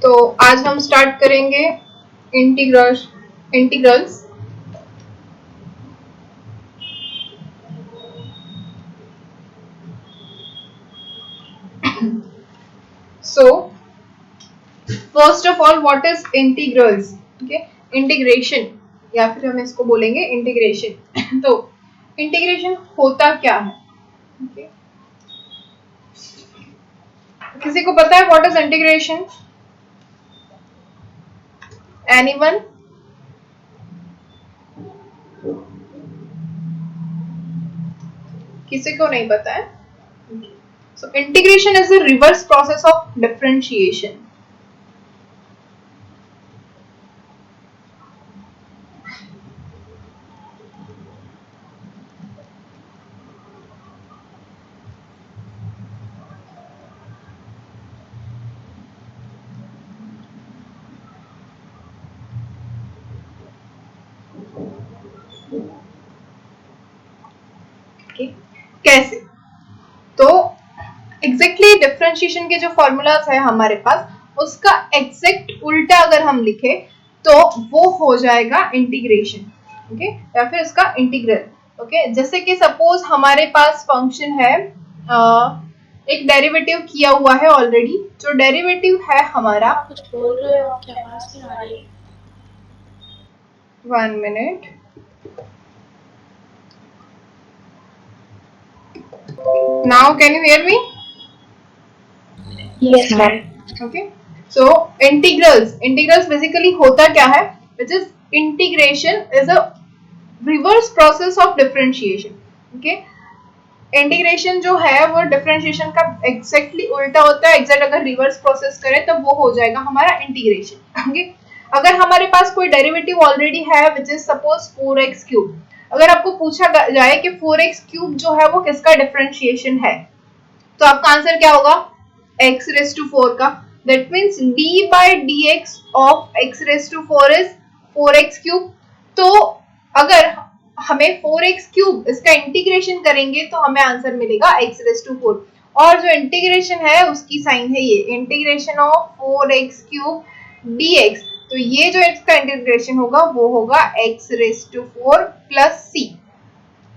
तो आज हम स्टार्ट करेंगे integrals. So first of all what is integrals? Okay, integration या फिर हम इसको बोलेंगे इंटीग्रेशन। तो इंटीग्रेशन होता क्या है? okay? किसी को पता है व्हाट इज इंटीग्रेशन? एनीवन? किसी को नहीं पता है? So integration is the reverse process of differentiation. Okay. कैसे? तो एग्जैक्टली डिफरेंशिएशन के जो फॉर्मूलाज है हमारे पास, उसका एग्जैक्ट उल्टा अगर हम लिखे तो वो हो जाएगा इंटीग्रेशन। ओके, या फिर इसका इंटीग्रल। ओके, जैसे कि सपोज हमारे पास फंक्शन है, एक डेरिवेटिव किया हुआ है ऑलरेडी। जो डेरिवेटिव है हमारा, कुछ बोल रहे हो, आपकी आवाज नहीं आ रही। 1 minute. Now can you hear me? Yes ma'am. Okay, so integrals basically होता क्या है, which is integration is a reverse process of differentiation. Okay, integration जो है वो डिफरेंशिएशन का एग्जैक्टली उल्टा होता है। एग्जैक्ट अगर रिवर्स प्रोसेस करें तब वो हो जाएगा हमारा इंटीग्रेशन। ओके, अगर हमारे पास कोई डेरिवेटिव ऑलरेडी है which is suppose 4x cube, अगर आपको पूछा जाए कि 4x क्यूब जो है वो किसका डिफरेंशिएशन है, तो आपका आंसर क्या होगा? x raised to 4 का। That means d by dx of x raised to 4 is 4x cube. तो अगर हमें 4x क्यूब इसका इंटीग्रेशन करेंगे तो हमें आंसर मिलेगा x raised to 4। और जो इंटीग्रेशन है उसकी साइन है ये integration of 4x cube dx। तो ये जो x का इंटीग्रेशन होगा वो होगा x raised to 4 plus c।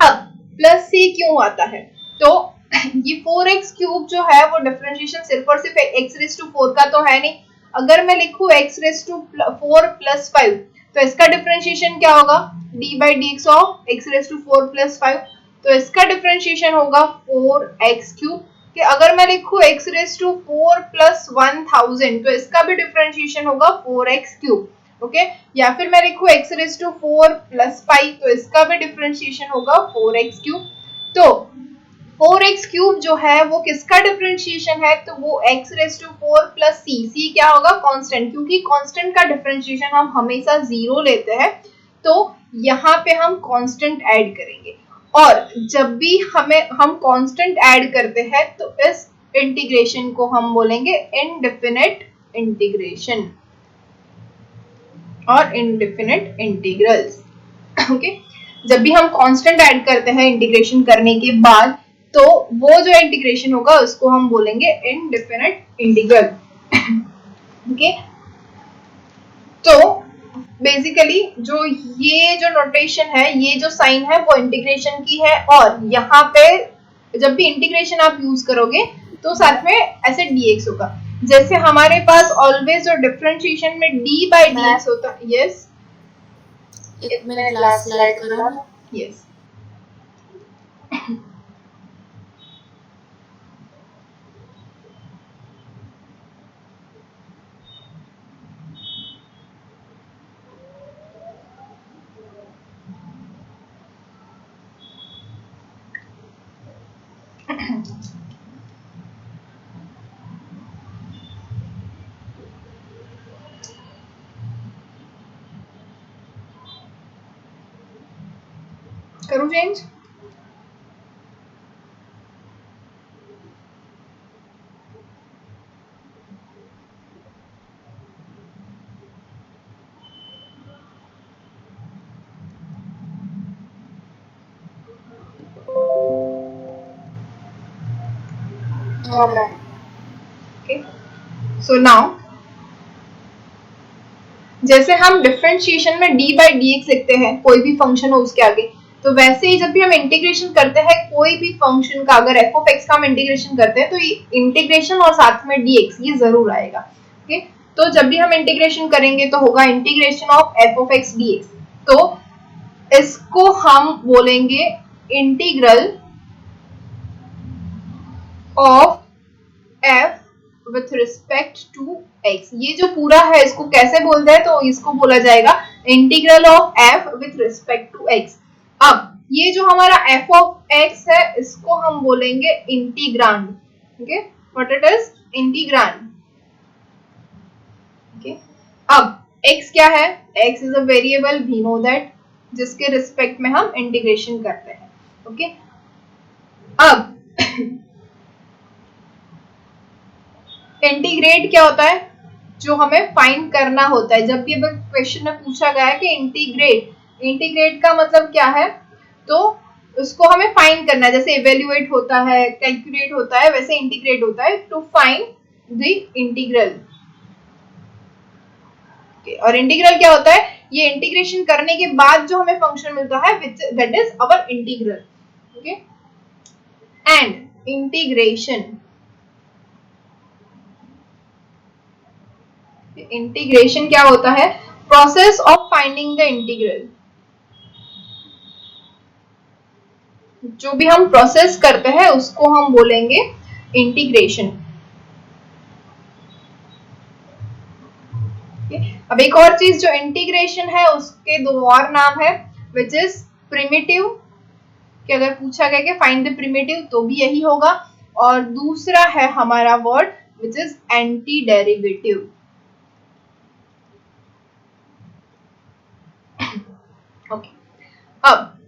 अब प्लस c क्यों आता है? तो ये 4x क्यूब जो है वो डिफरेंशिएशन सिर्फ और सिर्फ x रेस टू 4 का तो है नहीं। अगर मैं लिखूं x रेस टू 4 प्लस 5, तो इसका डिफरेंशिएशन क्या होगा? d by dx of x raise to 4 plus 5। तो इसका डिफरेंशिएशन होगा 4x क्यूब। कि अगर मैं लिखूं x रेस टू 4 प्लस 1000, तो इसका भी डिफरेंशिएशन होगा 4x क्यूब। ओके, या फिर मैं लिखूं x रेस टू 4 प्लस 5, तो इसका भी डिफरेंशिएशन होगा 4x क्यूब। तो 4x क्यूब जो है वो किसका डिफरेंशिएशन है? तो वो x raise to 4 plus c क्या होगा? कांस्टेंट, क्योंकि कांस्टेंट का डिफरेंशिएशन हम हमेशा 0 लेते हैं, तो यहाँ पे हम कांस्टेंट ऐड करेंगे। और जब भी हम कांस्टेंट ऐड करते हैं तो इस इंटीग्रेशन को हम बोलेंगे इनडेफिनेट इंटीग्रेशन और इनडेफिनेट इंटीग्रल्स। ओके, जब भी हम कांस्टेंट ऐड करते हैं इंटीग्रेशन करने के बाद, तो वो जो इंटीग्रेशन होगा उसको हम बोलेंगे इनडेफिनेट इंटीग्रल। ओके, तो बेसिकली जो नोटेशन है, ये जो साइन है वो इंटीग्रेशन की है। और यहाँ पे जब भी इंटीग्रेशन आप यूज करोगे तो साथ में ऐसे dx होगा। जैसे हमारे पास ऑलवेज जो डिफरेंशिएशन में d by dx होता है। यस, एक मिनट लास्ट स्लाइड करो ना। यस। करूँ चेंज? Okay, so now जैसे हम डिफरेंशिएशन में डी बाई डी एक्स लिखते हैं कोई भी फंक्शन हो उसके आगे, तो वैसे ही जब भी हम इंटीग्रेशन करते हैं कोई भी फंक्शन का, अगर एफ ऑफ एक्स का हम इंटीग्रेशन करते हैं तो ये इंटीग्रेशन और साथ में डी एक्स ये जरूर आएगा। ओके, तो जब भी हम इंटीग्रेशन करेंगे तो होगा integration of f of x d x, तो इसको हम बोलेंगे integral of f with respect to x. ये जो पूरा है इसको कैसे बोलते हैं, तो इसको बोला जाएगा integral of f with respect to x. अब ये जो हमारा एफ ऑफ एक्स है इसको हम बोलेंगे integrand. Okay, what it is, integrand. Okay, अब x क्या है, x is a variable, we know that, जिसके रिस्पेक्ट में हम इंटीग्रेशन करते हैं। ओके, अब इंटीग्रेट क्या होता है, जो हमें फाइंड करना होता है। जब भी क्वेश्चन में पूछा गया है कि इंटीग्रेट का मतलब क्या है, तो उसको हमें फाइंड करना है। जैसे इवेल्युएट होता है, कैलकुलेट होता है, वैसे इंटीग्रेट होता है टू फाइंड द इंटीग्रल। और इंटीग्रल क्या होता है, ये इंटीग्रेशन करने के बाद जो हमें फंक्शन मिलता है that is our integral. Okay, and integration क्या होता है, process of finding the integral. जो भी हम प्रोसेस करते हैं उसको हम बोलेंगे इंटीग्रेशन। अब एक और चीज, जो इंटीग्रेशन है उसके दो और नाम है, विच इज प्रिमिटिव, कि अगर पूछा गया कि फाइंड द प्रिमिटिव तो भी यही होगा, और दूसरा है हमारा word which is anti derivative. Okay, अब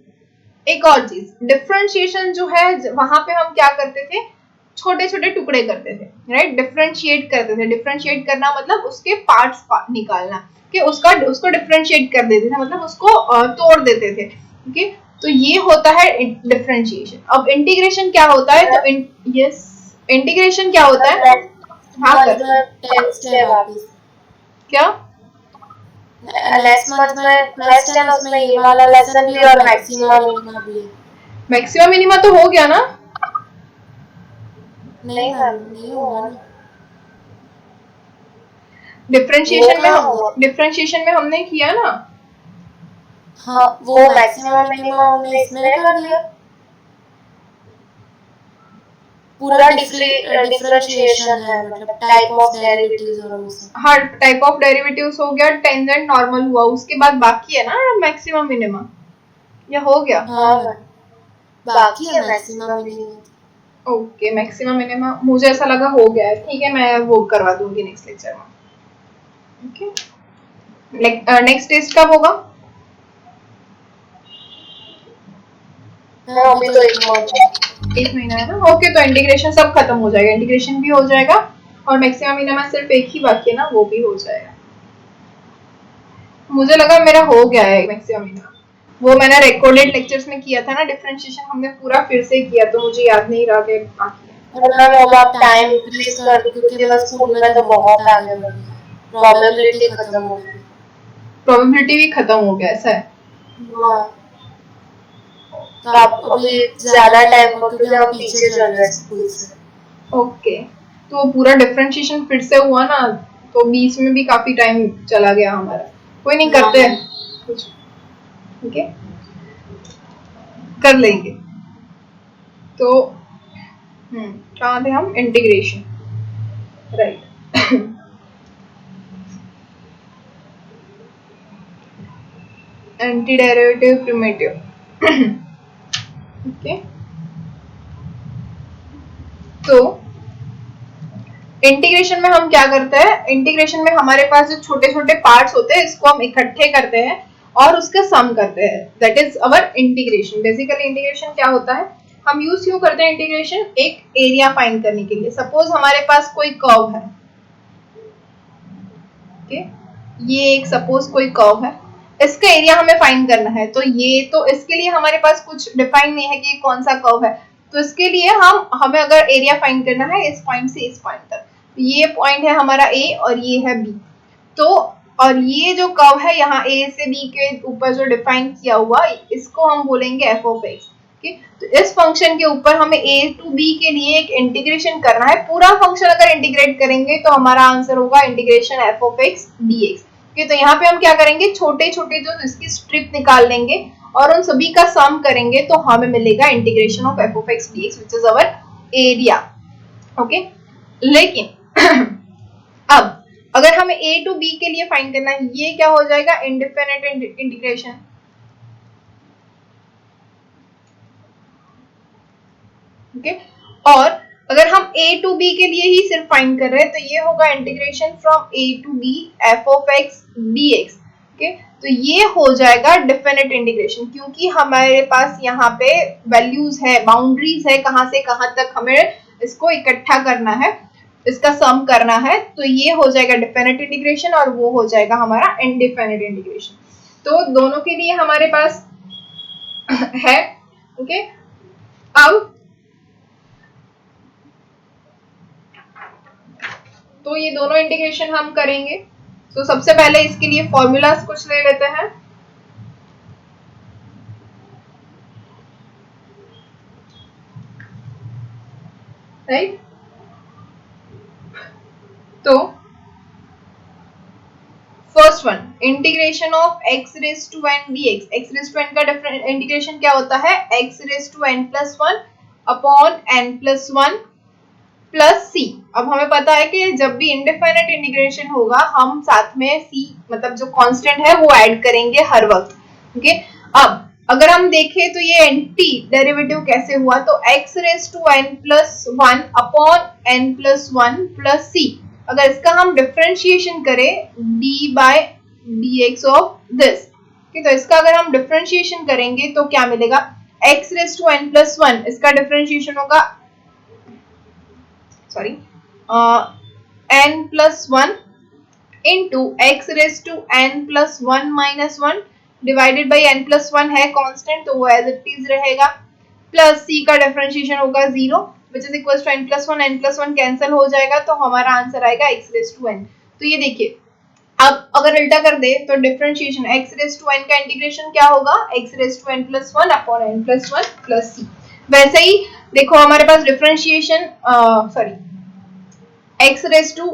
एक और चीज, डिफरेंशिएशन जो है वहां पे हम क्या करते थे, छोटे छोटे टुकड़े करते थे, राइट, डिफरेंशिएट करते थे। डिफरेंशिएट करना मतलब उसके पार्ट्स निकालना, कि उसको डिफरेंशिएट कर देते थे, मतलब उसको तोड़ देते थे। ओके, तो ये होता है डिफरेंशिएशन। अब इंटीग्रेशन क्या होता है, तो यस, इंटीग्रेशन क्या होता है, हाँ कर, क्या, नेक्स्ट मंथ में क्वेश्चन है, उसमें ये वाला लेसन भी और मैक्सिमा मिनिमा भी है। मैक्सिमा मिनिमा तो हो गया ना, नहीं मैम, नहीं हुआ ना। डिफरेंशिएशन में हमने किया ना। हाँ, वो मैक्सिमा मिनिमा हमने इसमें कर दिया। पूरा डिफरेंशिएशन है, मतलब टाइप ऑफ डेरिवेटिव्स और वो सब। हाँ, टाइप ऑफ डेरिवेटिव्स हो गया, टेंजेंट नॉर्मल हुआ, उसके बाद बाकी है ना मैक्सिमम मिनिमम, या हो गया? हाँ, बाकी है maximum minimum. Okay, maximum minimum मुझे ऐसा लगा हो गया है। ठीक है, मैं वो करवा दूंगी नेक्स्ट लेक्चर में। ओके, नेक्स्ट टेस्ट कब होगा? अभी तो 1 महीना है ना। ओके, तो इंटीग्रेशन सब खत्म हो जाएगा, इंटीग्रेशन भी हो जाएगा और मैक्सिमम मिनिमम सिर्फ एक ही बाकी है ना, वो भी हो जाएगा। मुझे लगा मेरा हो गया है मैक्सिमम मिनिमम, वो मैंने रिकॉर्डेड लेक्चर्स में किया था ना डिफरेंशिएशन, हमने पूरा फिर से किया, तो मुझे याद नहीं रहा कि बाकी है। मतलब आप टाइम इंक्रीज कर दो, क्योंकि मैं स्कूल में तो बहुत आगे बढ़ गई, प्रोबेबिलिटी खत्म हो गई। प्रोबेबिलिटी भी खत्म हो गया, ऐसा है? हाँ, तो आप अभी ज्यादा टाइम को, क्योंकि हम पीछे चल रहे हैं स्कूल से। ओके, तो पूरा डिफरेंशिएशन फिर से हुआ ना, तो बीच में भी काफी टाइम चला गया हमारा। कोई नहीं, करते हैं कुछ, ठीक है, कर लेंगे। तो कहाँ थे हम, integration, right. Anti derivative, primitive. Okay, तो इंटीग्रेशन में हम क्या करते हैं, इंटीग्रेशन में हमारे पास जो छोटे छोटे पार्ट्स होते हैं इसको हम इकट्ठे करते हैं और उसका सम करते हैं, that is our integration. Basically integration क्या होता है, हम यूज क्यों करते हैं इंटीग्रेशन, एक एरिया फाइंड करने के लिए। सपोज हमारे पास कोई कर्व है, ओके, ये एक सपोज कोई कर्व है, इसका एरिया हमें फाइंड करना है, तो ये तो इसके लिए हमारे पास कुछ डिफाइन नहीं है कि कौन सा कर्व है, तो इसके लिए हमें अगर एरिया फाइंड करना है इस पॉइंट से इस पॉइंट तक, ये पॉइंट है हमारा ए और ये है बी, तो और ये जो कर्व है यहाँ ए से बी के ऊपर जो डिफाइन किया हुआ, इसको हम बोलेंगे एफ ऑफ एक्स। तो इस फंक्शन के ऊपर हमें ए टू बी के लिए एक इंटीग्रेशन करना है। पूरा फंक्शन अगर इंटीग्रेट करेंगे तो हमारा आंसर होगा integration f of x d x. तो यहाँ पे हम क्या करेंगे, छोटे छोटे जो इसकी स्ट्रिप निकाल लेंगे और उन सभी का सम करेंगे तो हमें मिलेगा integration of f of x d x which is our area. Okay, लेकिन अब अगर हमें a टू b के लिए फाइंड करना है, ये क्या हो जाएगा, इंडिफिनिट इंटीग्रेशन। ओके, और अगर हम a टू b के लिए ही सिर्फ फाइंड कर रहे हैं तो ये होगा integration from a to b f of x dx। Okay, तो ये हो जाएगा डिफिनिट इंटीग्रेशन, क्योंकि हमारे पास यहाँ पे वैल्यूज है, बाउंड्रीज है, कहां से कहां तक हमें इसको इकट्ठा करना है, इसका सम करना है। तो ये हो जाएगा डिफिनिट इंटीग्रेशन और वो हो जाएगा हमारा इनडिफिनिट इंटीग्रेशन। तो दोनों के लिए हमारे पास है। ओके, अब तो ये दोनों इंटीग्रेशन हम करेंगे। तो सबसे पहले इसके लिए फॉर्मूलाज कुछ ले लेते हैं। राइट, तो first one, integration of x raise to n dx। x raise to n का डिफरेंट इंटीग्रेशन क्या होता है, x raise to n plus 1 upon n plus 1 plus c। अब हमें पता है कि जब भी इंडिफिनिट इंटीग्रेशन होगा हम साथ में c मतलब जो कांस्टेंट है वो ऐड करेंगे हर वक्त। ओके, अब अगर हम देखें तो ये एंटी डेरिवेटिव कैसे हुआ, तो x raise to n plus 1 upon n plus 1 plus c। अगर इसका हम डिफरेंशिएशन करें d by dx of this, तो इसका अगर हम डिफरेंशिएशन करेंगे तो क्या मिलेगा, x raise to n plus 1, इसका डिफरेंशिएशन होगा sorry n plus 1 into x raise to n plus 1 minus 1 divided by n plus 1 है कांस्टेंट तो वो एज इट इज रहेगा, प्लस c का डिफरेंशिएशन होगा 0 which is equals to n plus 1 cancel हो जाएगा तो हमारा आंसर आएगा x raised to n। तो ये देखिए, अब अगर उल्टा कर दे तो differentiation x raised to n का इंटीग्रेशन क्या होगा, x raised to n plus 1 upon n plus 1 plus c। वैसे ही देखो हमारे पास differentiation sorry x raised to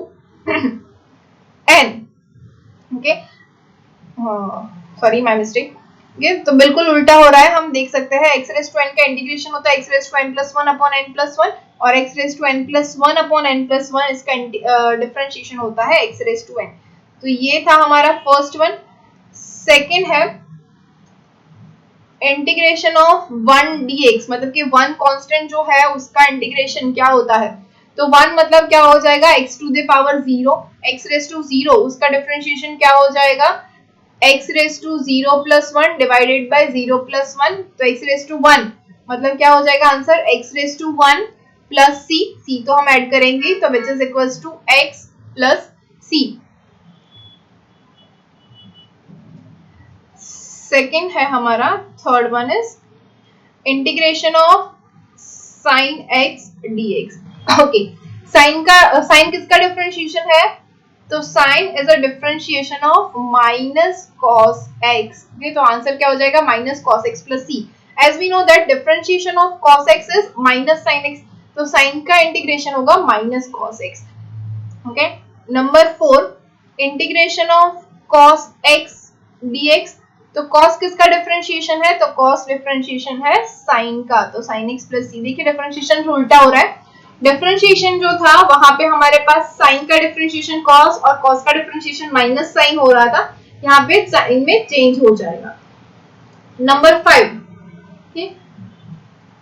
n, okay sorry my mistake, तो बिल्कुल उल्टा हो रहा है। हम देख सकते हैं x रेज टू n का इंटीग्रेशन होता है x raise to n plus 1 upon n plus 1 और x raise to n plus 1 upon n plus 1 इसका डिफरेंशिएशन होता है x रेज टू n। तो ये था हमारा फर्स्ट वन। सेकंड है इंटीग्रेशन ऑफ 1 dx, मतलब कि 1 कांस्टेंट जो है उसका इंटीग्रेशन क्या होता है, तो 1 मतलब क्या हो जाएगा x to the power 0, x raise to 0 उसका डिफरेंशिएशन क्या हो जाएगा x raise to 0 plus 1 divided by 0 plus 1, तो x रेज टू 1 मतलब क्या हो जाएगा answer x raise to 1 plus c तो हम ऐड करेंगे तो which is equals to x plus c। Second है हमारा, third one is integration of sine x dx। Okay, sine किसका डिफरेंशिएशन है, तो sine is a differentiation of minus cos x। तो आंसर क्या हो जाएगा, minus cos x plus c। As we know that differentiation of cos x is minus sine x, तो sign का integration होगा minus cos x। Okay, number 4 integration of cos x dx। तो cos किसका differentiation है, तो cos differentiation है sign का, तो साइन x प्लस c। देखिए डिफरेंशिएशन उल्टा हो रहा है, डिफरेंशिएशन जो था वहां पे हमारे पास साइन का डिफरेंशिएशन कॉस और कॉस का डिफरेंशिएशन माइनस साइन हो रहा था, यहाँ पे साइन में चेंज हो जाएगा। Number 5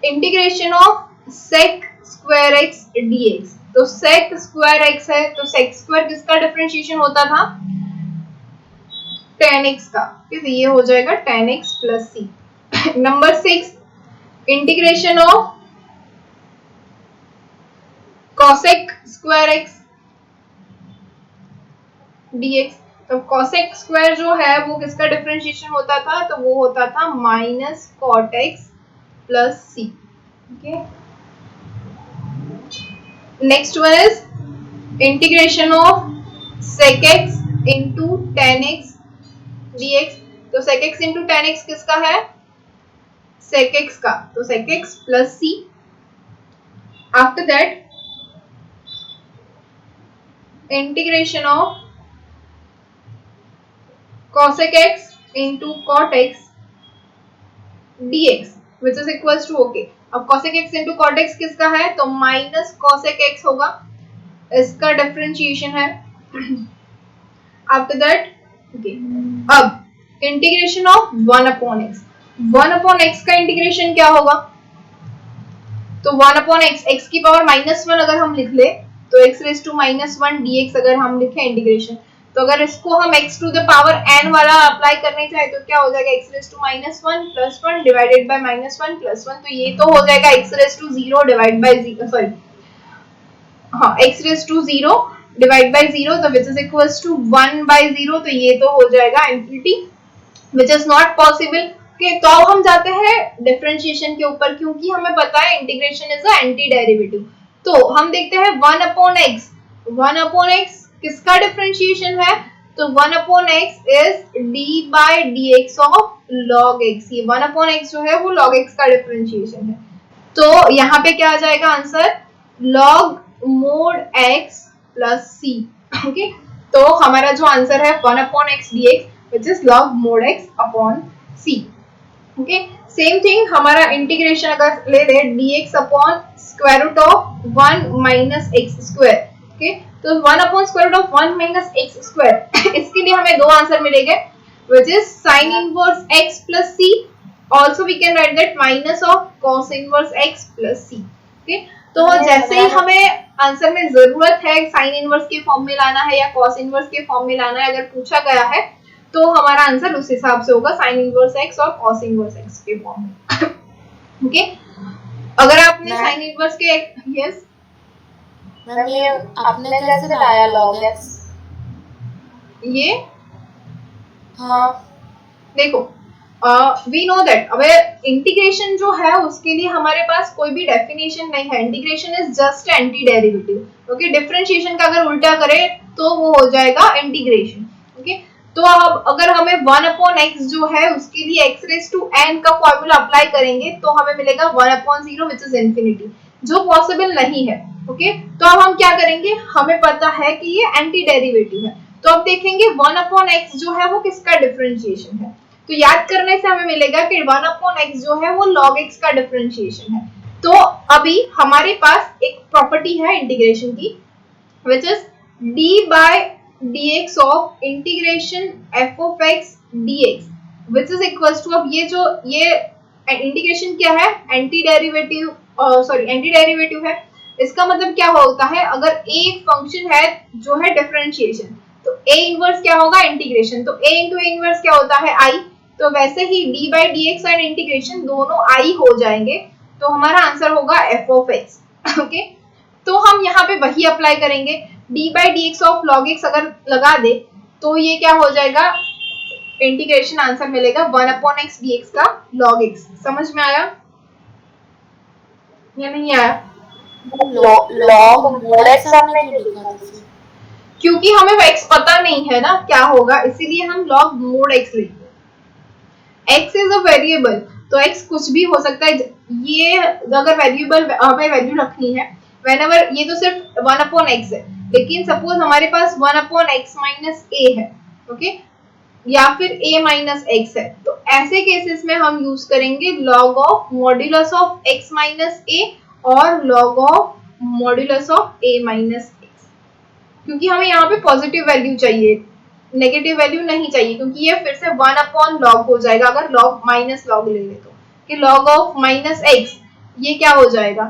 integration of sec square x dx। तो सेक स्क्वायर x है, तो सेक स्क्वायर किसका डिफरेंशिएशन होता था, tan x का, तो ये हो जाएगा tan x plus c। Number 6 integration of cosec square x dx। तो cosec स्क्वायर जो है वो किसका डिफरेंशिएशन होता था, तो वो होता था minus cot x plus c। Okay, next one is integration of sec x into tan x d x. तो sec x into tan x किसका है? सेक एक्स का। तो sec x plus c. After that integration of cosec x into cot x dx which is equals to okay। अब cosec x into cot x किसका है? तो minus cosec x होगा, इसका डिफरेंशिएशन है। After that okay। अब integration of 1 upon x. 1 upon x का integration क्या होगा? तो 1 अपॉन एक्स, एक्स की पावर -1 अगर हम लिख ले तो x रेज टू -1 dx अगर हम लिखे इंटीग्रेशन, तो अगर इसको हम x to the power n वाला अप्लाई करने चाहे तो क्या हो जाएगा? x raise to -1 plus 1 divided by -1 plus 1। तो ये तो हो जाएगा x raise to 0 divide by 0, sorry हाँ x raise to 0 divide by 0, तो which is equals to 1 by 0। तो ये तो हो जाएगा infinity which is not possible. Okay, तो अब हम जाते हैं डिफरेंशिएशन के ऊपर, क्योंकि हमें पता है integration is a anti derivative. तो हम देखते हैं 1 अपॉन एक्स। 1 अपॉन एक्स किसका डिफरेंशिएशन है? तो 1 upon x is d by d x of log x. ये 1 अपॉन एक्स जो है वो लॉग एक्स का डिफरेंशिएशन है। तो यहाँ पे क्या आ जाएगा answer? Log mod x plus c. Okay, तो हमारा जो आंसर है 1 upon x d x which is log mod x upon c. Okay, same thing हमारा इंटीग्रेशन अगर ले ले dx upon square root of 1 minus x square. Okay, तो 1 upon square root of 1 minus x square, इसके लिए हमें दो answer मिलेंगे which is sine inverse x plus c. Also we can write that minus of cos inverse x plus c. Okay, तो जैसे ही हमें answer में जरूरत है साइन इनवर्स के फॉर्म में लाना है या कॉस इनवर्स के फॉर्म में लाना है, अगर पूछा गया है तो हमारा आंसर उस हिसाब से होगा, साइन इनवर्स एक्स और कॉस इनवर्स एक्स के फॉर्म में। ओके, अगर आपने साइन इनवर्स के यस मैम ये आपने कैसे लाया लॉग एक्स? ये हाँ देखो वी नो दैट अब इंटीग्रेशन जो है उसके लिए हमारे पास कोई भी डेफिनेशन नहीं है। Integration is just anti derivative. Okay, differentiation का अगर उल्टा करें तो वो हो जाएगा इंटीग्रेशन। ओके, तो अब अगर हमें 1 अपॉन एक्स जो है उसके लिए एक्स रेज टू एन का फॉर्मूला अप्लाई करेंगे तो हमें मिलेगा 1 अपॉन 0 विच इज इंफिनिटी, जो पॉसिबल नहीं है। ओके, तो अब हम क्या करेंगे? हमें पता है कि ये एंटी डेरिवेटिव है, तो अब देखेंगे 1 अपॉन एक्स जो है वो किसका डिफरेंशिएशन है। तो याद करने से हमें मिलेगा कि 1 अपॉन एक्स जो है वो log x का डिफरेंशिएशन है। तो अभी हमारे पास एक प्रॉपर्टी है इंटीग्रेशन की which is d by dx of integration f of x dx which is equals to, अब ये इंटीग्रेशन क्या है? Anti derivative, sorry anti derivative है। इसका मतलब क्या होता है? अगर a एक फंक्शन है जो है डिफरेंशिएशन, तो a इनवर्स क्या होगा? इंटीग्रेशन। तो a इंटू a इनवर्स क्या होता है? i। तो वैसे ही d by dx और इंटीग्रेशन दोनों i हो जाएंगे, तो हमारा आंसर होगा f of x। ओके, तो हम यहाँ पे वही अप्लाई करेंगे, d by dx of log x अगर लगा दे तो ये क्या हो जाएगा? इंटीग्रेशन आंसर मिलेगा 1 अपॉन एक्स dx का log x। समझ में आया या नहीं आया? लॉग मोड एक्स आपने क्यों लिखा था फिर? क्योंकि हमें x पता नहीं है ना क्या होगा, इसीलिए हम log मोड x लिखते हैं। x इज अ वेरिएबल, तो x कुछ भी हो सकता है। ये अगर वेरिएबल हमें वैल्यू रखनी है व्हेनेवर, ये तो सिर्फ 1 अपॉन x है, लेकिन सपोज हमारे पास 1 अपॉन x माइनस a है। ओके, या फिर a माइनस x है, तो ऐसे केसेस में हम यूज करेंगे log of modulus of x minus a और log of modulus of a minus x, क्योंकि हमें यहाँ पे पॉजिटिव वैल्यू चाहिए, नेगेटिव वैल्यू नहीं चाहिए, क्योंकि ये फिर से 1 अपॉन लॉग हो जाएगा अगर लॉग माइनस लॉग ले ले तो, कि log ऑफ माइनस एक्स ये क्या हो जाएगा?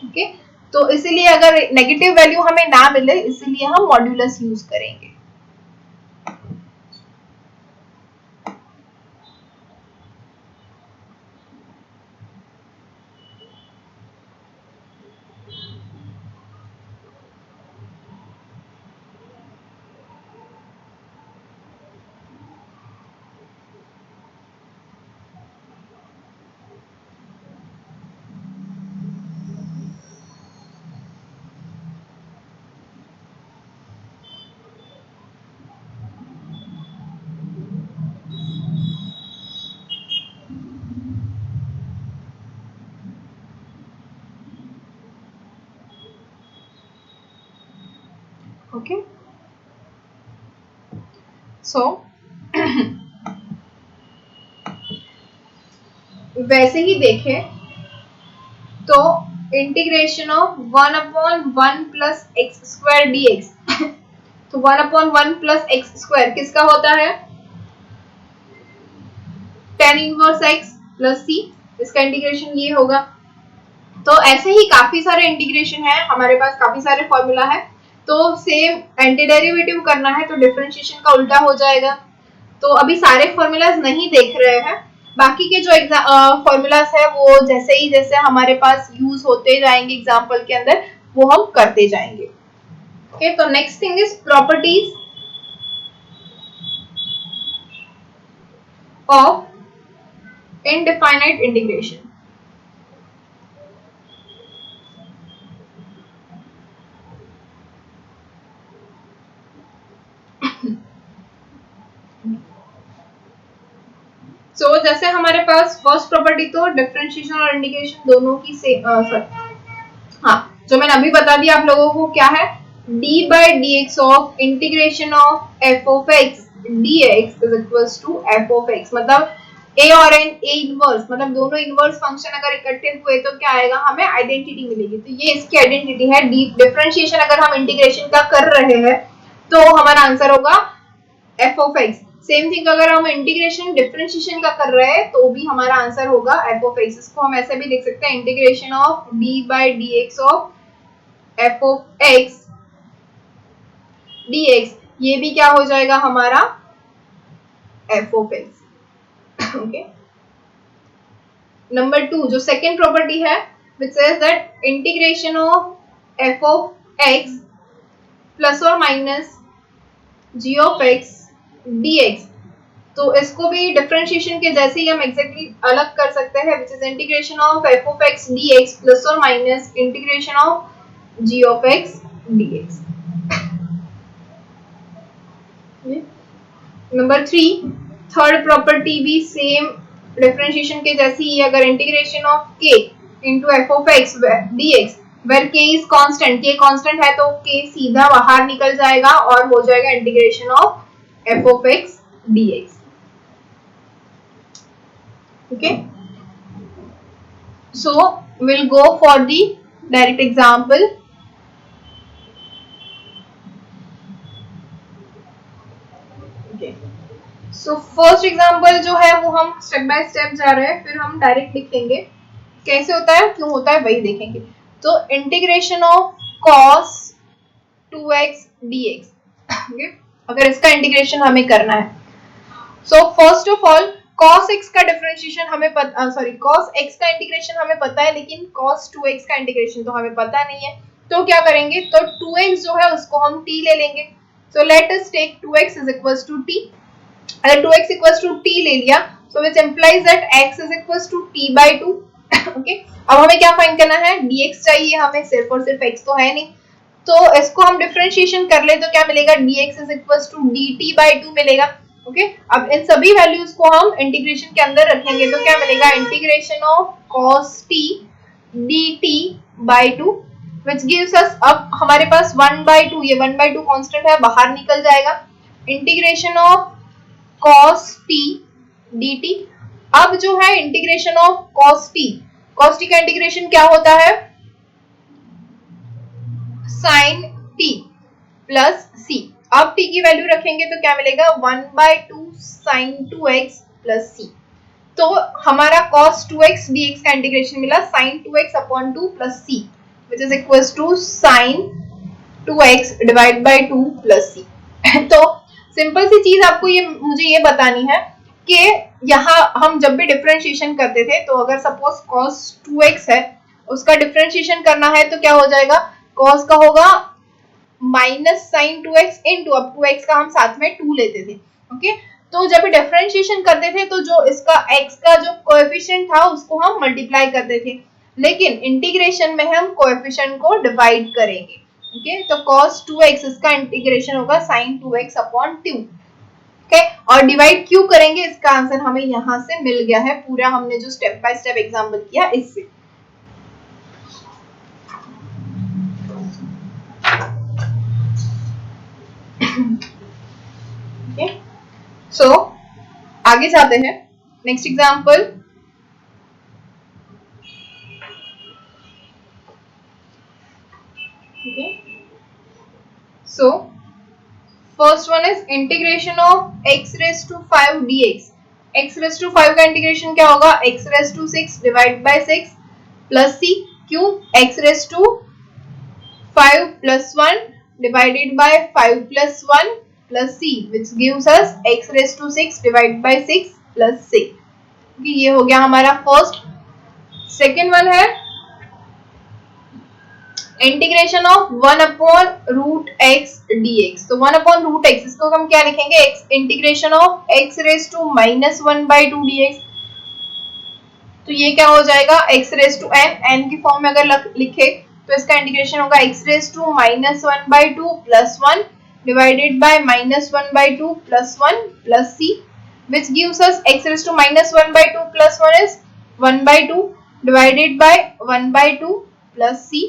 ओके, तो इसीलिए अगर नेगेटिव वैल्यू हमें ना मिले इसीलिए हम मॉड्यूलस यूज करेंगे। ओके सो वैसे ही देखें तो integration of 1/1 plus x square D x तो 1/1 प्लस एक्स स्क्वायर किसका होता है? tan इनवर्स x प्लस सी, इसका इंटीग्रेशन ये होगा। तो ऐसे ही काफी सारे इंटीग्रेशन है हमारे पास, काफी सारे फॉर्मूला है। तो सेम एंटी डेरिवेटिव करना है तो डिफरेंशिएशन का उल्टा हो जाएगा। तो अभी सारे फॉर्मूलाज नहीं देख रहे हैं, बाकी के जो फॉर्मूलाज है वो जैसे ही जैसे हमारे पास यूज होते जाएंगे एग्जाम्पल के अंदर वो हम करते जाएंगे। ओके तो next thing is properties of indefinite integration. So, जैसे हमारे पास फर्स्ट प्रॉपर्टी तो डिफरेंशिएशन और इंटीग्रेशन दोनों की से हाँ जो मैंने अभी बता दिया आप लोगों को क्या है, d by dx of integration of f of x dx is equals to f of x। मतलब a और n a इनवर्स मतलब दोनों इनवर्स फंक्शन अगर इकट्ठे हुए तो क्या आएगा, हमें आइडेंटिटी मिलेगी। तो ये इसकी आइडेंटिटी है। डिफरेंशिएशन अगर हम इंटीग्रेशन का कर रहे हैं तो हमारा आंसर होगा f of x। Same thing अगर हम इंटीग्रेशन डिफरेंशिएशन का कर रहे हैं तो भी हमारा आंसर होगा f of x। इसको हम ऐसे भी लिख सकते हैं integration of d by dx of f of x dx, ये भी क्या हो जाएगा हमारा f of x। Okay number 2 जो सेकेंड प्रॉपर्टी है which says that integration of f of x plus or minus g of x dx, तो इसको भी डिफरेंशिएशन के जैसे ही हम एग्जैक्टली अलग कर सकते हैं which is integration of f of x dx plus or minus integration of g of x dx। Number 3 third property भी सेम डिफरेंशिएशन के जैसी ही, अगर integration of k into f of x dx where k is constant, k constant है तो k सीधा बाहर निकल जाएगा और हो जाएगा integration of f of x dx। okay so we'll go for the direct example। okay so first example जो है वो हम स्टेप बाय स्टेप जा रहे हैं, फिर हम डायरेक्ट लिख लेंगे। कैसे होता है क्यों होता है वही देखेंगे। तो integration of cos 2x dx okay? अगर इसका इंटीग्रेशन हमें करना है so first of all cos x का डिफरेंशिएशन हमें cos x का इंटीग्रेशन हमें पता है, लेकिन cos 2x का इंटीग्रेशन तो हमें पता नहीं है। तो क्या करेंगे, तो 2x जो है उसको हम t ले लेंगे। So let us take 2x is equals to t। अगर 2x equals to t ले लिया so which implies that x is equals to t by 2। Okay अब हमें क्या फाइंड करना है, dx चाहिए हमें, सिर्फ और सिर्फ x तो है नहीं। तो इसको हम डिफरेंशिएशन कर ले तो क्या मिलेगा, dx is equals to dt by 2 मिलेगा। ओके अब इन सभी वैल्यूज को हम इंटीग्रेशन के अंदर रखेंगे तो क्या मिलेगा, integration of cos t dt by 2 which gives us, अब हमारे पास 1/2, ये 1/2 कांस्टेंट है बाहर निकल जाएगा। Integration of cos t dt, अब जो है इंटीग्रेशन ऑफ cos t का इंटीग्रेशन क्या होता है, sin t प्लस c। अब t की वैल्यू रखेंगे तो क्या मिलेगा, 1/2 sin 2x प्लस c। तो हमारा cos 2x dx का इंटीग्रेशन मिला sin 2x upon 2 plus c which is equals to sin 2x divide by 2 plus c। तो सिंपल सी चीज आपको मुझे ये बतानी है कि यहाँ हम जब भी डिफरेंशिएशन करते थे तो अगर सपोज cos 2x है उसका डिफरेंशिएशन करना है तो क्या हो जाएगा, cos का होगा माइनस साइन 2x इंटू, अब 2x का हम साथ में 2 लेते थे। ओके तो जब डिफरेंशिएशन करते थे तो जो इसका x का जो कोएफिशिएंट था उसको हम मल्टीप्लाई करते थे, लेकिन इंटीग्रेशन में हम कोएफिशिएंट को डिवाइड करेंगे। ओके तो cos 2x इसका इंटीग्रेशन होगा sin 2x अपॉन 2। ओके और डिवाइड क्यों करेंगे इसका आंसर हमें यहाँ से मिल गया है, पूरा हमने जो स्टेप बाय स्टेप एग्जांपल किया इससे। ओके, सो आगे जाते हैं next example. Okay, so first one is integration of x raise to 5 dx। x raise to 5 का इंटीग्रेशन क्या होगा? x raise to 6 divide by 6 plus c। क्यों? x raise to 5 plus 1 divided by 5 plus 1 plus c, which gives us x raised to 6 divided by 6 plus c। ये हो गया हमारा first. Second one है integration of 1 upon root x dx। तो 1 upon root x, इसको हम क्या लिखेंगे? x integration of x raise to -1/2 dx। तो ये क्या हो जाएगा? x रेज टू n की फॉर्म में अगर लिखे तो इसका इंटीग्रेशन होगा x raise to -1/2 plus 1 divided by -1/2 plus 1 plus c, which gives us x raised to -1/2 plus 1 is 1/2 divided by 1/2 plus c।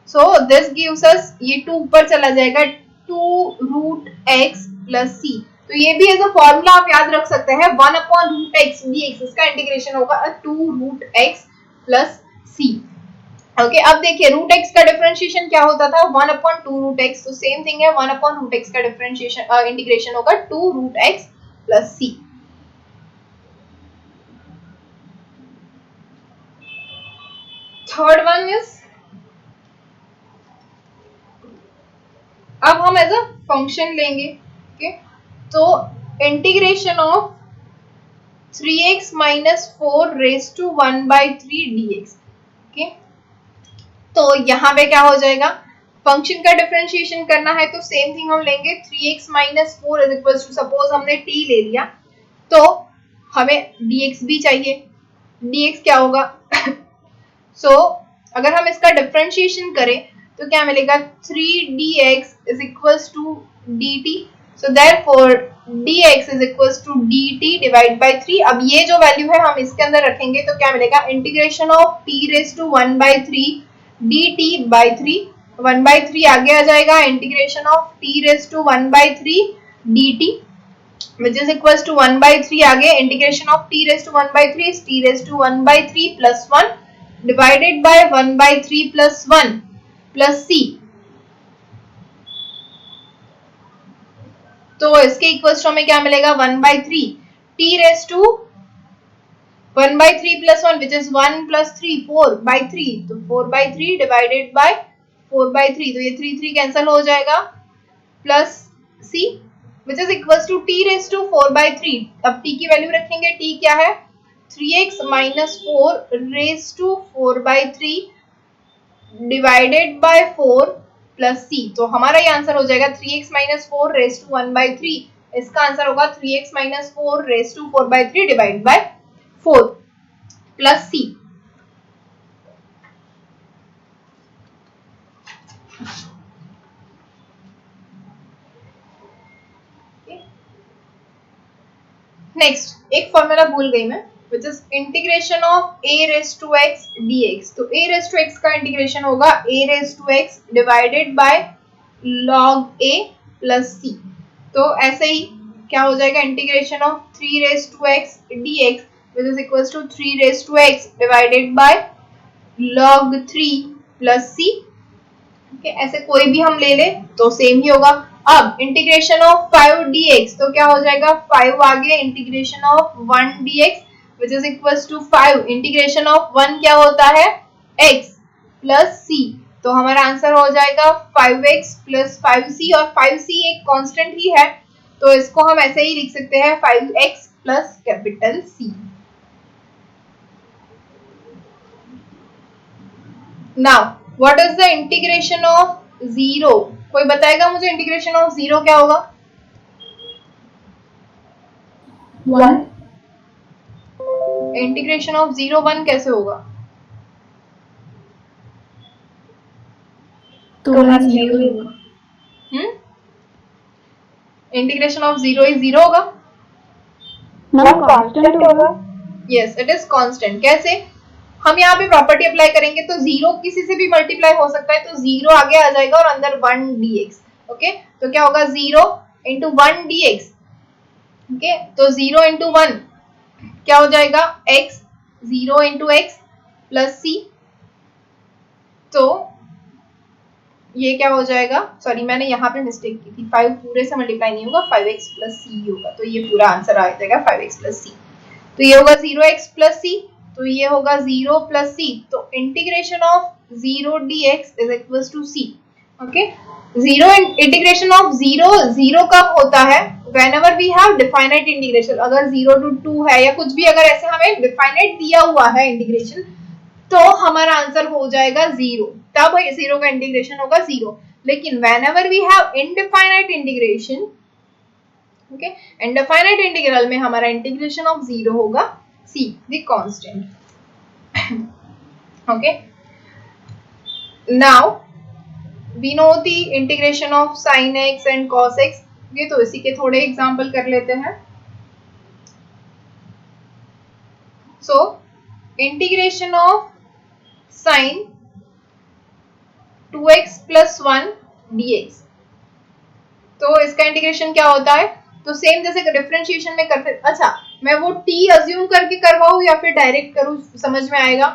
So this gives us, ये 2 ऊपर चला जाएगा, 2 रूट x plus c। तो ये भी एज अ फॉर्मूला आप याद रख सकते हैं, 1 अपॉन रूट एक्स dx, इसका इंटीग्रेशन होगा 2 root x plus c। Okay, अब देखिए रूट एक्स का डिफरेंशिएशन क्या होता था? 1 अपॉन 2 रूट एक्स। तो सेम थिंग है, 1 अपॉन रूट एक्स का डिफरेंशिएशन इंटीग्रेशन होगा 2 root x plus c। Third one is, अब हम एज अ फंक्शन लेंगे। ओके, तो integration of 3x minus 4 raise to 1/3 dx। Okay, तो यहाँ पे क्या हो जाएगा? फंक्शन का डिफरेंशिएशन करना है तो सेम थिंग हम लेंगे, 3x minus 4 is equal to, suppose हमने t ले लिया तो हमें dx भी चाहिए। dx क्या होगा? सो अगर हम इसका डिफरेंशिएशन करें तो क्या मिलेगा? 3dx is equals to dt। So therefore dx is equals to dt divide by 3। अब ये जो वैल्यू है हम इसके अंदर रखेंगे तो क्या मिलेगा? Integration of t raise to 1/3 dt by 3, 1/3 आगे आ जाएगा, integration of t raise to 1/3 dt which is equals to 1/3 आगे, integration of t raise to 1/3 is t raise to 1/3 plus 1 divided by 1/3 plus 1 plus c। तो इसके equals to हमें क्या मिलेगा? 1/3 t raise to 1/3 plus 1 which is 1 plus 3, 4/3। तो 4/3 divided by 4/3, तो ये 3 cancel हो जाएगा, plus c which is equals to t raise to 4/3। अब t की वैल्यू रखेंगे, t क्या है? 3x minus 4 raised to 4/3 divided by 4 plus c। तो हमारा ये आंसर हो जाएगा 3x minus 4 raised to 1/3। इसका आंसर होगा 3x minus 4 raised to 4/3 divided by 4 plus c। Next एक फॉर्मूला भूल गई मैं, which is integration of a raised to x dx। तो a raised to x का इंटीग्रेशन होगा a raised to x divided by log a plus c। तो ऐसे ही क्या हो जाएगा? Integration of 3 raised to x dx which is equals to 3 raised to x divided by log 3 plus c। okay, ऐसे कोई भी हम ले ले तो सेम ही होगा। अब इंटीग्रेशन ऑफ 5 dx, तो क्या हो जाएगा? 5 आगे, integration of 1 dx which is equals to 5 integration of 1 क्या होता है? x plus c। तो हमारा आंसर हो जाएगा 5x प्लस 5c, और 5c एक कांस्टेंट ही है तो इसको हम ऐसे ही लिख सकते हैं 5x plus capital C। Now what is the integration of 0? कोई बताएगा मुझे इंटीग्रेशन ऑफ 0 क्या होगा? 1। इंटीग्रेशन ऑफ 0 1 कैसे होगा? तो 1 0 होगा। इंटीग्रेशन ऑफ 0 इज 0 होगा? मैम कांस्टेंट होगा। Yes, it is constant. कैसे? हम यहाँ पे प्रॉपर्टी अप्लाई करेंगे तो 0 किसी से भी मल्टीप्लाई हो सकता है, तो 0 आगे आ जाएगा और अंदर 1 dx। ओके, तो क्या होगा? 0 इंटू 1 dx। ओके, तो 0 इंटू 1 क्या हो जाएगा, x, 0 into x plus c. तो ये क्या हो जाएगा, सॉरी मैंने यहाँ पे मिस्टेक की थी, 5 पूरे से मल्टीप्लाई नहीं होगा, 5x प्लस सी होगा, तो ये पूरा आंसर आ जाएगा 5x प्लस सी। तो ये होगा 0x प्लस सी, तो ये होगा 0 प्लस सी, तो integration of 0 dx is equal to c. Okay, zero integration of 0 कब होता है, whenever we have definite integration, अगर 0 to 2 है या कुछ भी अगर ऐसे हमें डिफाइनाइट दिया हुआ है इंटीग्रेशन, तो हमारा आंसर हो जाएगा 0, तब 0 का इंटीग्रेशन होगा 0। लेकिन whenever we have indefinite integration, okay, indefinite integral में हमारा इंटीग्रेशन ऑफ 0 होगा c, the constant। okay, now we know the integration of sin x and cos x। ये तो इसी के थोड़े एग्जांपल कर लेते हैं। so integration of sin 2x plus 1 dx, तो इसका इंटीग्रेशन क्या होता है, तो सेम जैसे डिफरेंशिएशन में करते, अच्छा मैं वो t अज्यूम करके करवाऊं या फिर डायरेक्ट करूं, समझ में आएगा,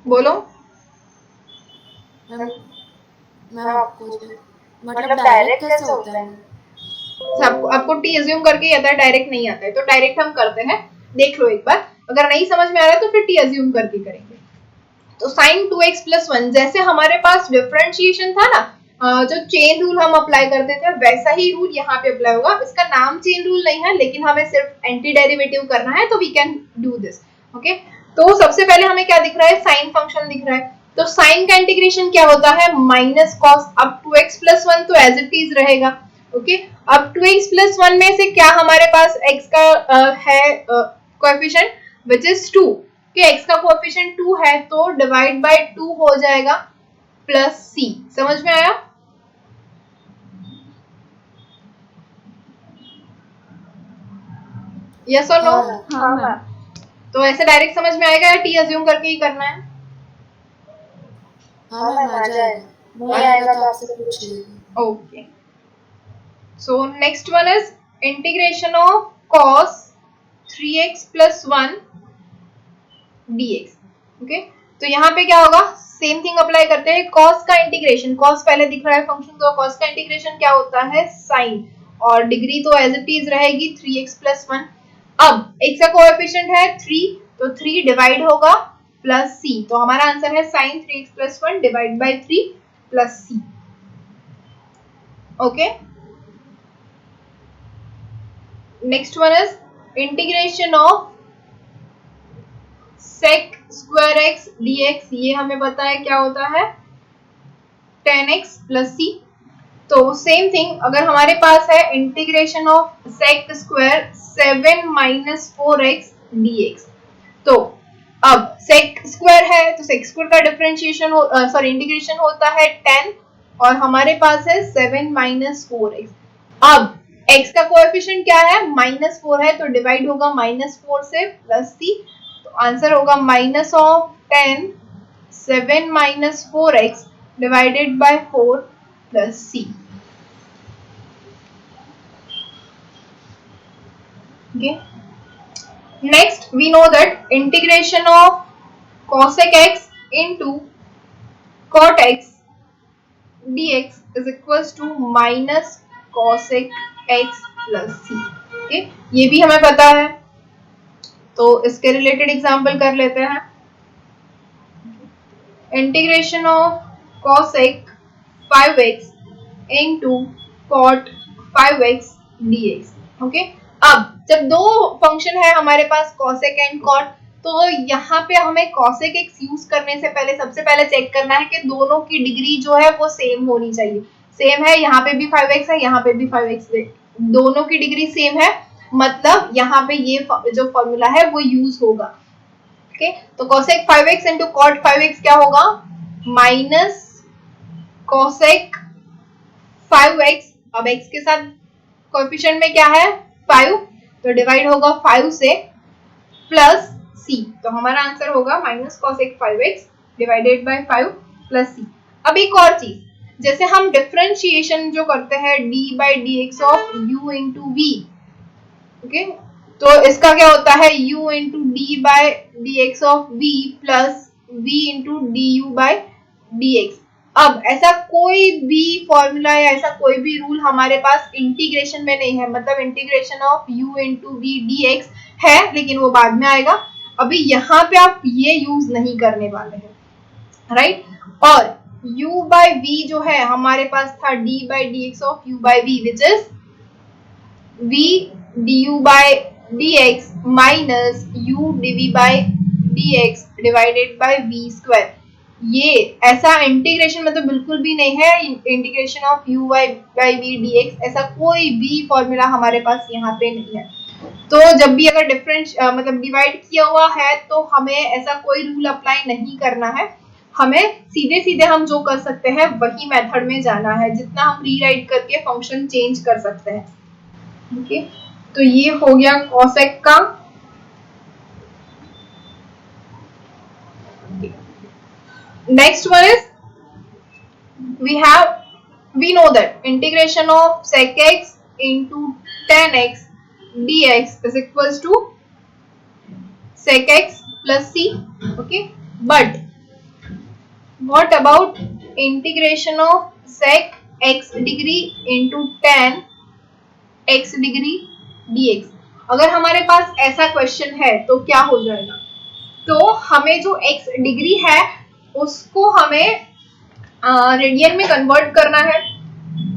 बोलो। मैम आपको मतलब डायरेक्ट कैसे होता है? आपको टी अज्यूम करके आता है, डायरेक्ट नहीं आता है, तो डायरेक्ट हम करते हैं, देख लो एक बार, अगर नहीं समझ में आ रहा है तो फिर टी अज्यूम करके करेंगे। तो साइन 2x प्लस 1, जैसे हमारे पास डिफरेंशिएशन था ना, जो चेन रूल हम अप्लाई करते थे, वैसा ही रूल यहाँ पे अप्लाई होगा। इसका नाम चेन रूल नहीं है, लेकिन हमें सिर्फ एंटी डेरिवेटिव करना है, तो we can do this. Okay, तो सबसे पहले हमें क्या दिख रहा है, साइन फंक्शन दिख रहा है, तो साइन का इंटीग्रेशन क्या होता है, माइनस कॉस, अब 2x प्लस 1 तो एज इट इज रहेगा। ओके, अब 2x प्लस 1 में से क्या हमारे पास x का है कोएफिशिएंट, विच इज 2, कि x का कोएफिशिएंट 2 है, तो डिवाइड बाय 2 हो जाएगा प्लस c। समझ में आया? यस और नो? हाँ मैम। तो ऐसे डायरेक्ट समझ में आएगा या टी अज्यूम करके ही करना है? हाँ मैम आ जाएगा, नहीं आएगा तो आपसे पूछ लेंगे। Okay, so next one is integration of cos 3x plus 1 dx। okay, तो यहाँ पे क्या होगा, सेम थिंग अप्लाई करते हैं, cos का इंटीग्रेशन, cos पहले दिख रहा है फंक्शन, तो cos का इंटीग्रेशन क्या होता है, sin, और डिग्री तो एज इट इज रहेगी 3x plus 1। अब x का कोएफिशिएंट है 3, तो 3 डिवाइड होगा प्लस c, तो हमारा आंसर है sin 3x plus 1 divide by 3 plus c। okay, next one is integration of sec square x dx, ये हमें पता है क्या होता है, 10x plus c। तो सेम थिंग अगर हमारे पास है integration of sec square 7 minus 4x dx, तो अब sec स्क्वायर है, तो sec स्क्वायर का डिफरेंशिएशन सॉरी इंटीग्रेशन होता है 10, और हमारे पास है 7 minus 4x। अब x का कोएफिशिएंट क्या है, -4 है, तो डिवाइड होगा -4 से प्लस c, तो आंसर होगा minus of 10 7 minus 4x divided by 4 plus c। okay, next we know that integration of cosec x into cot x dx is equals to minus cosec x plus c। okay, ये भी हमें पता है, तो इसके related example कर लेते हैं। Integration of cosec 5x into cot 5x dx। Okay, अब जब दो फंक्शन है हमारे पास cosec एंड cot, तो यहाँ पे हमें cosec x यूज करने से पहले सबसे पहले चेक करना है कि दोनों की डिग्री जो है वो सेम होनी चाहिए। सेम है, यहाँ पे भी 5x है, यहाँ पे भी 5x है, दोनों की डिग्री सेम है, मतलब यहाँ पे ये जो फॉर्मूला है वो यूज होगा। ओके, तो cosec 5x into cot 5x क्या होगा, माइनस cosec 5x, अब x के साथ कोएफिशिएंट में क्या है 5, तो डिवाइड होगा 5 से प्लस c, तो हमारा आंसर होगा minus cosec 5x divided by 5 plus c. अब एक और चीज, जैसे हम डिफरेंशिएशन जो करते हैं d by d x of u into v, okay, तो इसका क्या होता है u into d by d x of v plus v into d u by d x. अब ऐसा कोई भी फॉर्मूला या ऐसा कोई भी रूल हमारे पास इंटीग्रेशन में नहीं है, मतलब integration of u into v d x है, लेकिन वो बाद में आएगा, अभी यहाँ पे आप ये यूज नहीं करने वाले हैं, राइट। और u बाई v जो है हमारे पास था d by d x of u by v which is v du by dx minus u dv by dx divided by v square. ये ऐसा इंटीग्रेशन मतलब बिल्कुल भी नहीं है, integration of u by v dx ऐसा कोई भी फॉर्मूला हमारे पास यहाँ पे नहीं है। तो जब भी अगर डिफरेंस मतलब डिवाइड किया हुआ है तो हमें ऐसा कोई रूल अप्लाई नहीं करना है, हमें सीधे सीधे हम जो कर सकते हैं वही मेथड में जाना है, जितना हम रीराइट करके फंक्शन चेंज कर सकते हैं। ओके, तो ये हो गया कॉसेक का। Next one is we know that integration of sec x into tan x dx is equals to sec x plus c, okay, but what about integration of sec x degree into tan x degree dx? अगर हमारे पास ऐसा question है तो क्या हो जाएगा, तो हमें जो x डिग्री है उसको हमें रेडियन में कन्वर्ट करना है।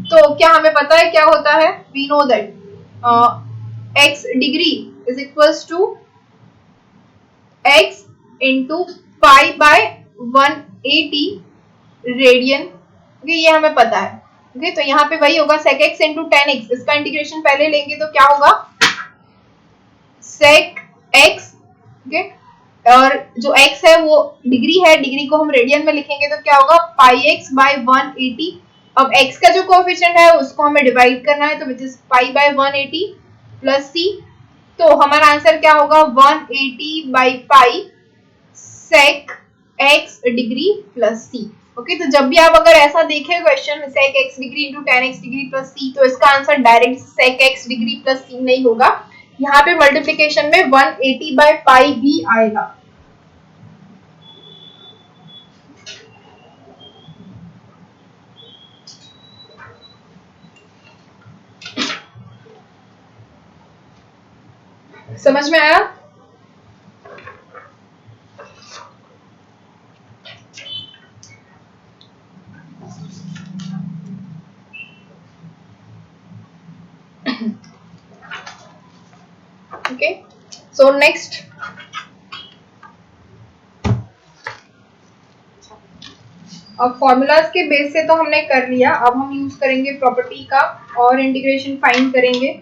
तो क्या हमें पता है क्या होता है, we know that x degree is equals to x into pi by 180 radian, ये हमें पता है। ओके, तो यहाँ पे वही होगा sec x into tan x, इसका इंटीग्रेशन पहले लेंगे तो क्या होगा sec x, ओके, और जो x है वो डिग्री है, डिग्री को हम रेडियन में लिखेंगे तो क्या होगा पाई x बाय 180। अब x का जो कोएफिशिएंट है उसको हमें डिवाइड करना है, तो which is pi by 180 plus c, तो हमारा आंसर क्या होगा 180 by pi sec x degree plus c। Okay, तो जब भी आप अगर ऐसा देखें question sec x degree into tan x degree plus c, तो इसका answer direct sec x degree plus c नहीं होगा, यहाँ पे मल्टीप्लिकेशन में 180 बाई पाई भी आएगा। समझ में आया? ओके, सो नेक्स्ट अब फॉर्मूलाज के बेस से तो हमने कर लिया, अब हम यूज करेंगे प्रॉपर्टी का और इंटीग्रेशन फाइंड करेंगे।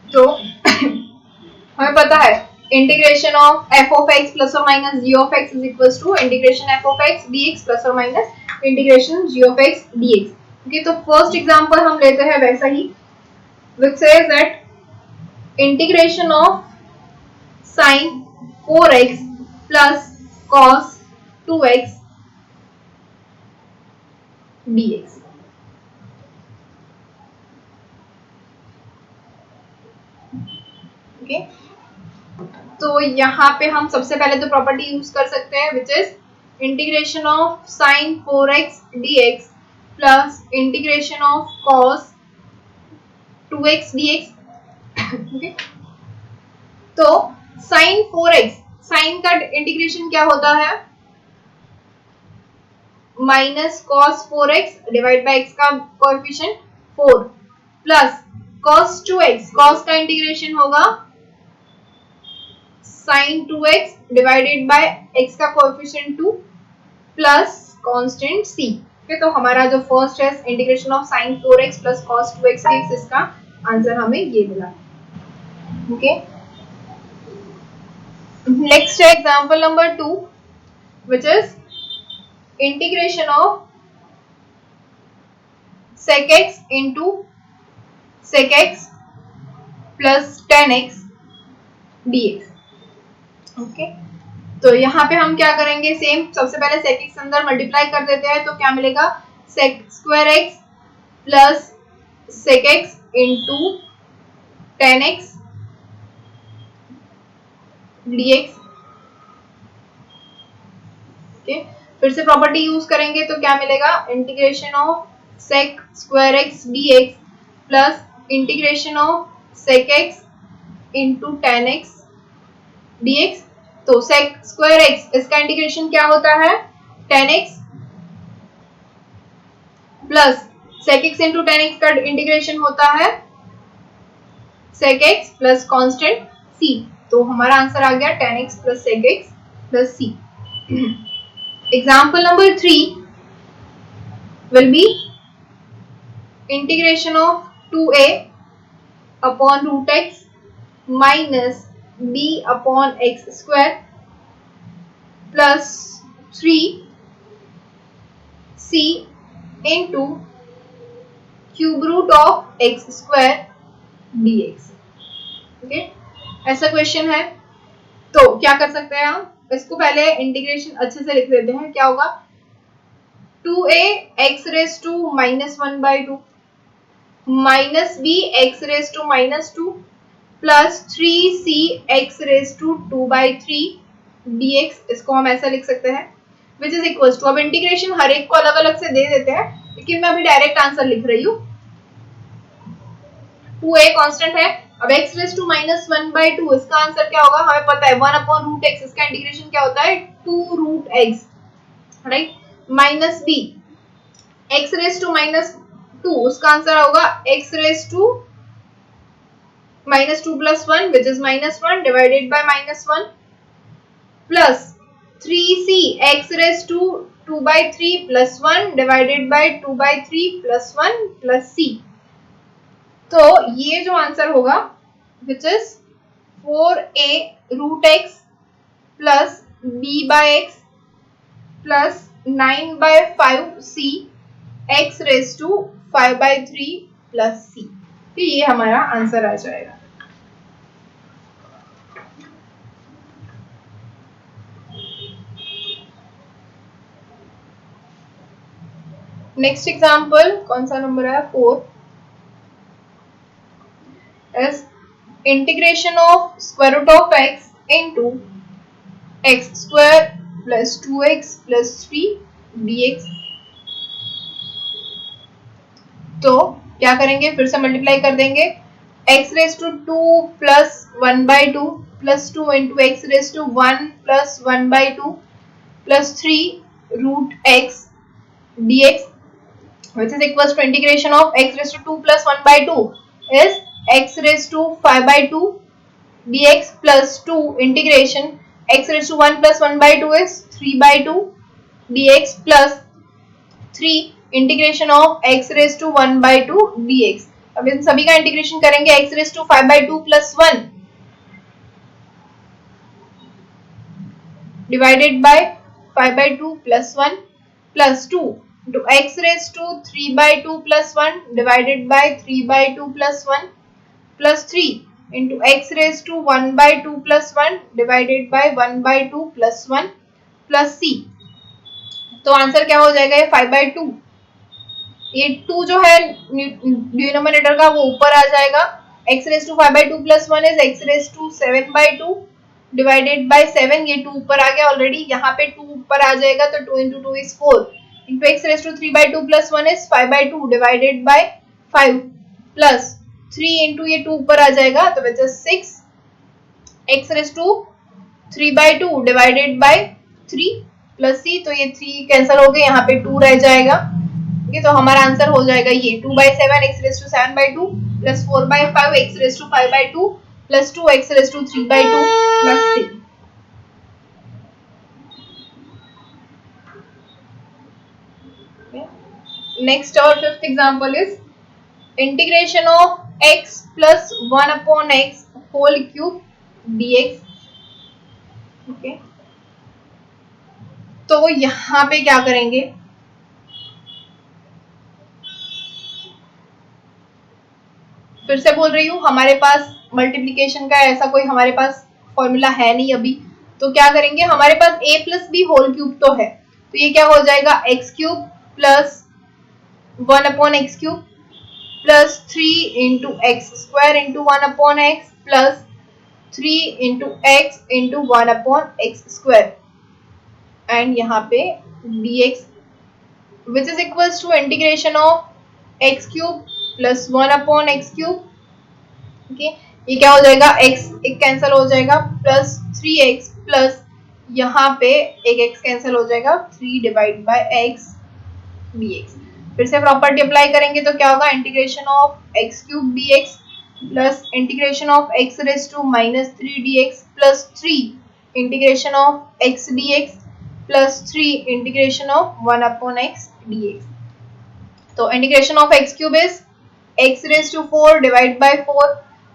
तो हमें पता है integration of f of x plus or minus g of x is equals to integration f of x d x plus or minus integration g of x d x. Okay, तो first example हम लेते हैं वैसा ही, which says that integration of sin 4x plus cos 2x dx। Okay, तो यहाँ पे हम सबसे पहले तो प्रॉपर्टी यूज कर सकते हैं which is integration of sin 4x dx plus integration of cos 2x dx। Okay, तो sin 4x, sin का इंटीग्रेशन क्या होता है minus cos 4x divide by x का coefficient 4 plus cos 2x, cos का इंटीग्रेशन होगा sin 2x divided by x का coefficient 2 plus constant c। Okay, तो हमारा जो फर्स्ट है integration of sin 4x plus cos 2x dx, इसका answer हमें ये मिला। ओके, नेक्स्ट है example number 2 which is integration of sec x into sec x plus tan x dx। Okay, तो यहाँ पे हम क्या करेंगे, सेम सबसे पहले sec x अंदर मल्टीप्लाई कर देते हैं, तो क्या मिलेगा sec square x plus sec x into tan x dx। Okay, फिर से प्रॉपर्टी यूज करेंगे तो क्या मिलेगा, integration of sec square x dx plus integration of sec x into tan x dx। तो sec स्क्वायर x इसका integration क्या होता है, tan x plus sec x into tan x का इंटीग्रेशन होता है sec x plus constant c। तो हमारा आंसर आ गया tan x plus sec x plus c। Example number 3 will be integration of 2a upon root x minus b upon x square plus 3c into cube root of x square dx। Okay, ऐसा question है, तो क्या कर सकते हैं हम, इसको पहले इंटीग्रेशन अच्छे से लिख देते हैं। क्या होगा, 2a x raise to minus 1/2 minus b x raise to minus 2 plus 3c x raise to 2/3 dx। इसको हम ऐसा लिख सकते हैं विच इज इक्वल टू, अब इंटीग्रेशन हर एक को अलग अलग से दे देते हैं, लेकिन मैं अभी डायरेक्ट आंसर लिख रही हूँ। 2a कांस्टेंट है, अब x रेज टू माइनस 1/2 इसका आंसर क्या होगा, हमें पता है 1 अपॉन रूट x, इसका इंटीग्रेशन क्या होता है 2 root x, right. Minus b x raise to minus 2 उसका आंसर होगा x raise to minus 2 plus 1 which is minus 1 divided by minus 1 plus 3c x raised to 2/3 plus 1 divided by 2/3 plus 1 plus c। तो ये जो answer होगा which is 4a root x plus b by x plus 9/5c x raised to 5/3 plus c। तो ये हमारा answer आ जाएगा। Next example कौन सा नंबर है, 4 is integration of square root of x into x square plus 2x plus 3 dx। तो क्या करेंगे, फिर से मल्टीप्लाई कर देंगे, x raise to 2 plus 1/2 plus 2 into x raise to 1 plus 1/2 plus 3 root x dx which is equals to integration of x raised to 2 plus 1/2 is x raised to 5/2 dx plus 2 integration x raised to 1 plus 1/2 is 3/2 dx plus 3 integration of x raised to 1/2 dx। अब इन सभी का integration करेंगे, x raised to 5/2 plus 1 divided by 5/2 plus 1 plus 2 into x raised to 3/2 plus 1 divided by 3/2 plus 1 plus 3 into x raised to 1/2 plus 1 divided by 1/2 plus 1 plus c। तो answer क्या हो जाएगा, ये 5/2, ये 2 जो है डिनोमिनेटर का वो ऊपर आ जाएगा, x raised to 5/2 plus 1 is x raised to 7/2 divided by 7, ये 2 ऊपर आ गया ऑलरेडी, यहाँ पे 2 ऊपर आ जाएगा तो 2 into 2 is 4 into x raised to 3/2 plus 1 is 5/2 divided by 5 plus 3 into ये 2 ऊपर आ जाएगा तो बचा 6 x raised to 3/2 divided by 3 plus c। तो ये 3 कैंसिल हो गए, यहाँ पे 2 रह जाएगा। ओके, तो हमारा आंसर हो जाएगा ये 2/7 x raised to 7/2 plus 4/5 x raised to 5/2 plus 2 x raised to 3/2 plus c। Next our fifth example is integration of x plus 1 upon x whole cube dx। Okay, तो यहाँ पे क्या करेंगे, फिर से बोल रही हूँ, हमारे पास मल्टीप्लीकेशन का ऐसा कोई हमारे पास फॉर्मूला है नहीं अभी, तो क्या करेंगे, हमारे पास a plus b whole cube तो है, तो ये क्या हो जाएगा, x cube plus 1/x³ plus 3 into x square into 1/x plus 3 into x into 1/x² and यहाँ पे dx which is equals to integration of x³ plus 1/x³। Okay, ये क्या हो जाएगा, x एक कैंसिल हो जाएगा प्लस 3x प्लस यहाँ पे एक x कैंसिल हो जाएगा 3 डिवाइड बाय x dx। फिर से प्रॉपर्टी अप्लाई करेंगे तो क्या होगा, integration of x³ dx plus integration of x raise to -3 dx plus 3 integration of x dx plus 3 integration of 1/x dx। तो integration of x³ is x raised to 4 divided by 4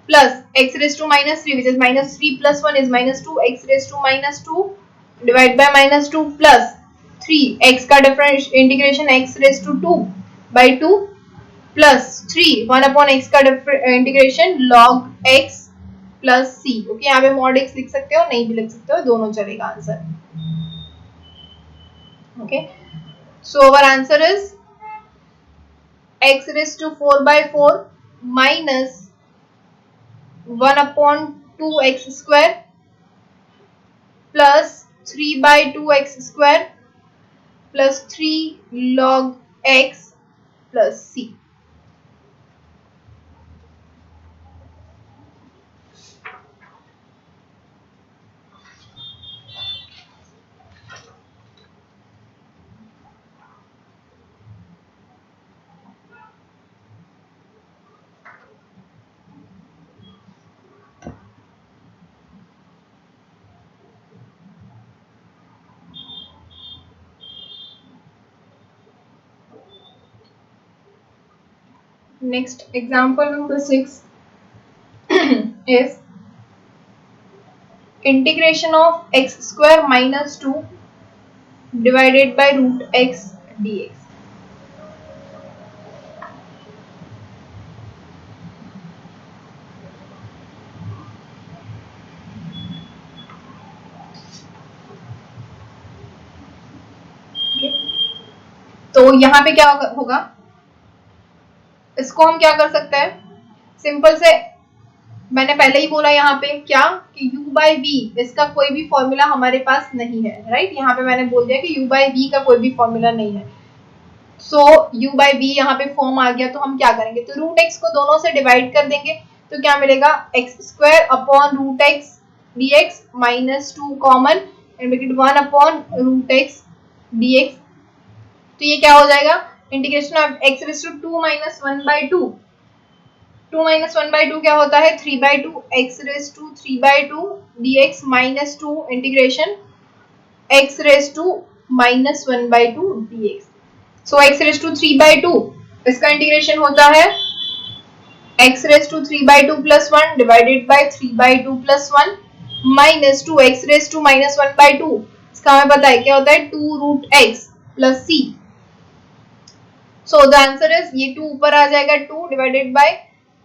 plus x raised to -3 which is -3 plus 1 is -2 x raised to -2 divided by -2 plus 3 x का difference integration x raised to 2 by 2 plus 3 1/x का integration log x plus c। Okay, यहाँ पे mod x लिख सकते हो, नहीं भी लिख सकते हो, दोनों चलेगा answer. Okay, so our answer is x raised to 4 by 4 minus 1/2x square plus 3 by 2x square plus 3 log x plus c। Next example number 6 is integration of x square minus 2 divided by root x dx। तो यहाँ पे क्या होगा, इसको हम क्या कर सकते हैं, सिंपल से मैंने पहले ही बोला यहाँ पे क्या कि u बाई वी इसका कोई भी फॉर्मूला हमारे पास नहीं है, राइट। यहाँ पे मैंने बोल दिया कि u बाई वी का कोई भी फॉर्मूला नहीं है। सो u बाई वी यहाँ पे फॉर्म आ गया, तो हम क्या करेंगे, तो रूट एक्स को दोनों से डिवाइड कर देंगे, तो क्या मिलेगा, x square upon root x d x minus 2 common and make it 1 upon root x d x. तो ये क्या हो जाएगा, integration of x raise to 2 minus 1 by 2, 2 minus 1 by 2 क्या होता है, 3 by 2 x raise to 3 by 2 d x minus 2 integration x raise to minus 1 by 2 d x. So x raise to 3 by 2 इसका integration होता है x raise to 3 by 2 plus 1 divided by 3 by 2 plus 1 minus 2 x raise to minus 1 by 2, इसका हमें पता है क्या होता है 2 root x plus c. So the answer is ये 2 ऊपर आ जाएगा, 2 divided by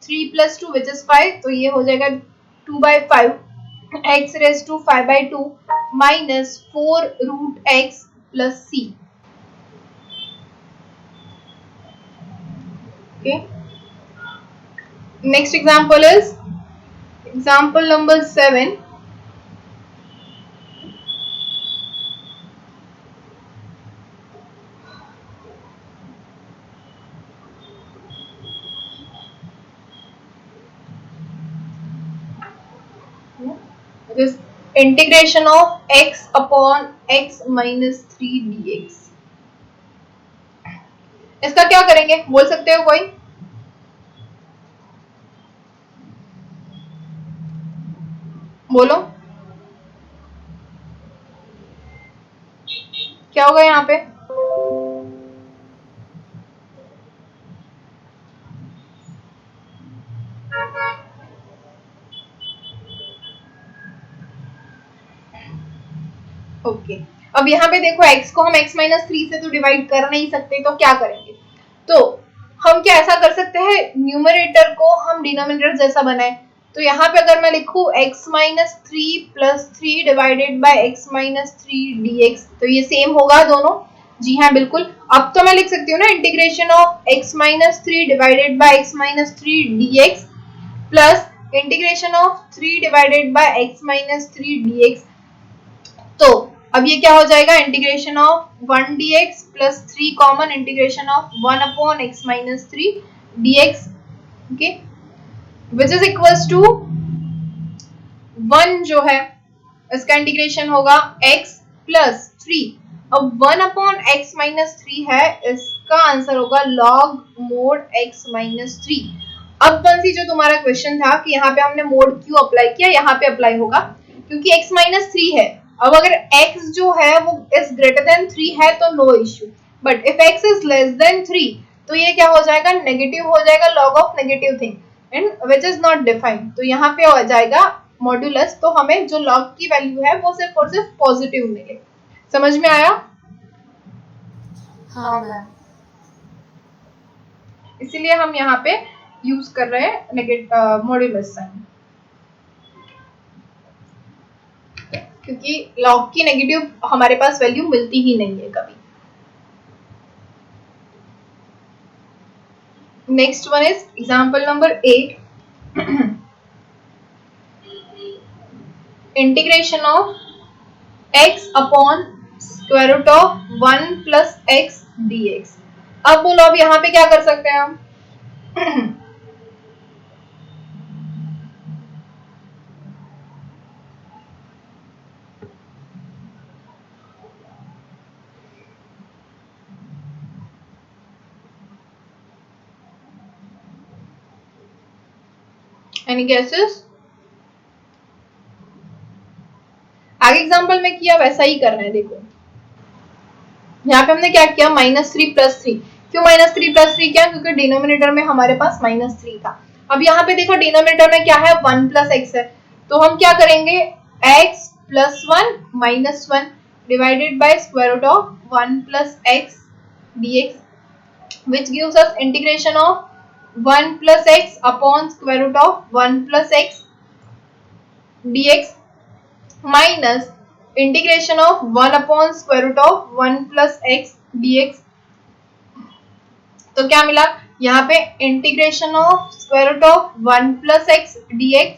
3 plus 2 which is 5, तो ये हो जाएगा 2 by 5 x raise to 5 by 2 minus 4 root x plus c. Okay. Next example is example number 7. It is integration of x upon x minus 3 dx। इसका क्या करेंगे, बोल सकते हो कोई, बोलो क्या होगा यहाँ पे, ओके। अब यहाँ पे देखो x को हम x माइनस 3 से तो डिवाइड कर नहीं सकते, तो क्या करेंगे, तो हम हम क्या ऐसा कर सकते हैं, न्यूमरेटर को हम डिनोमिनेटर जैसा बनाए। तो यहाँ पे अगर मैं लिखूँ x minus three plus three divided by x minus three d x, तो ये सेम होगा दोनों। जी हाँ बिल्कुल। अब तो मैं लिख सकती हूँ ना integration of x minus three divided by x minus three d x plus integration of three divided by x minus three d x. तो अब ये क्या हो जाएगा, integration of one d x plus three common integration of one upon x minus three d x, okay, which is equals to one जो है इसका integration होगा x प्लस थ्री। अब one upon x minus three है, इसका answer होगा log mode x minus three. अब बंसी जो तुम्हारा क्वेश्चन था कि यहाँ पे हमने मोड क्यों अप्लाई किया, यहाँ पे अप्लाई होगा क्योंकि x माइनस थ्री है। अब अगर x जो है वो इज ग्रेटर देन थ्री है तो no issue, but if x is less than three तो ये क्या हो जाएगा, नेगेटिव हो जाएगा, log of negative thing and which is not defined. तो यहाँ पे हो जाएगा मॉड्यूलस, तो हमें जो लॉग की वैल्यू है वो सिर्फ और सिर्फ पॉजिटिव मिले। समझ में आया? हाँ मैम। इसीलिए हम यहाँ पे यूज कर रहे हैं नेगेटिव मॉड्यूलस साइन, क्योंकि लॉग की नेगेटिव हमारे पास वैल्यू मिलती ही नहीं है कभी। Next one is example number 8, integration of x upon square root of one plus x d x. अब बोलो अब यहाँ पे क्या कर सकते हैं हम एनी गेसेस? आगे एग्जांपल में किया वैसा ही करना है। देखो यहाँ पे हमने क्या किया, माइनस थ्री प्लस थ्री। क्यों माइनस थ्री प्लस थ्री किया, क्योंकि डिनोमिनेटर में हमारे पास माइनस थ्री था। अब यहाँ पे देखो डिनोमिनेटर में क्या है, वन प्लस एक्स है, तो हम क्या करेंगे, x plus one minus one divided by square root of one plus x d x, which gives us integration of 1 plus x upon square root of 1 plus x dx minus integration of 1 upon square root of 1 plus x dx। तो क्या मिला यहाँ पे, integration of square root of 1 plus x dx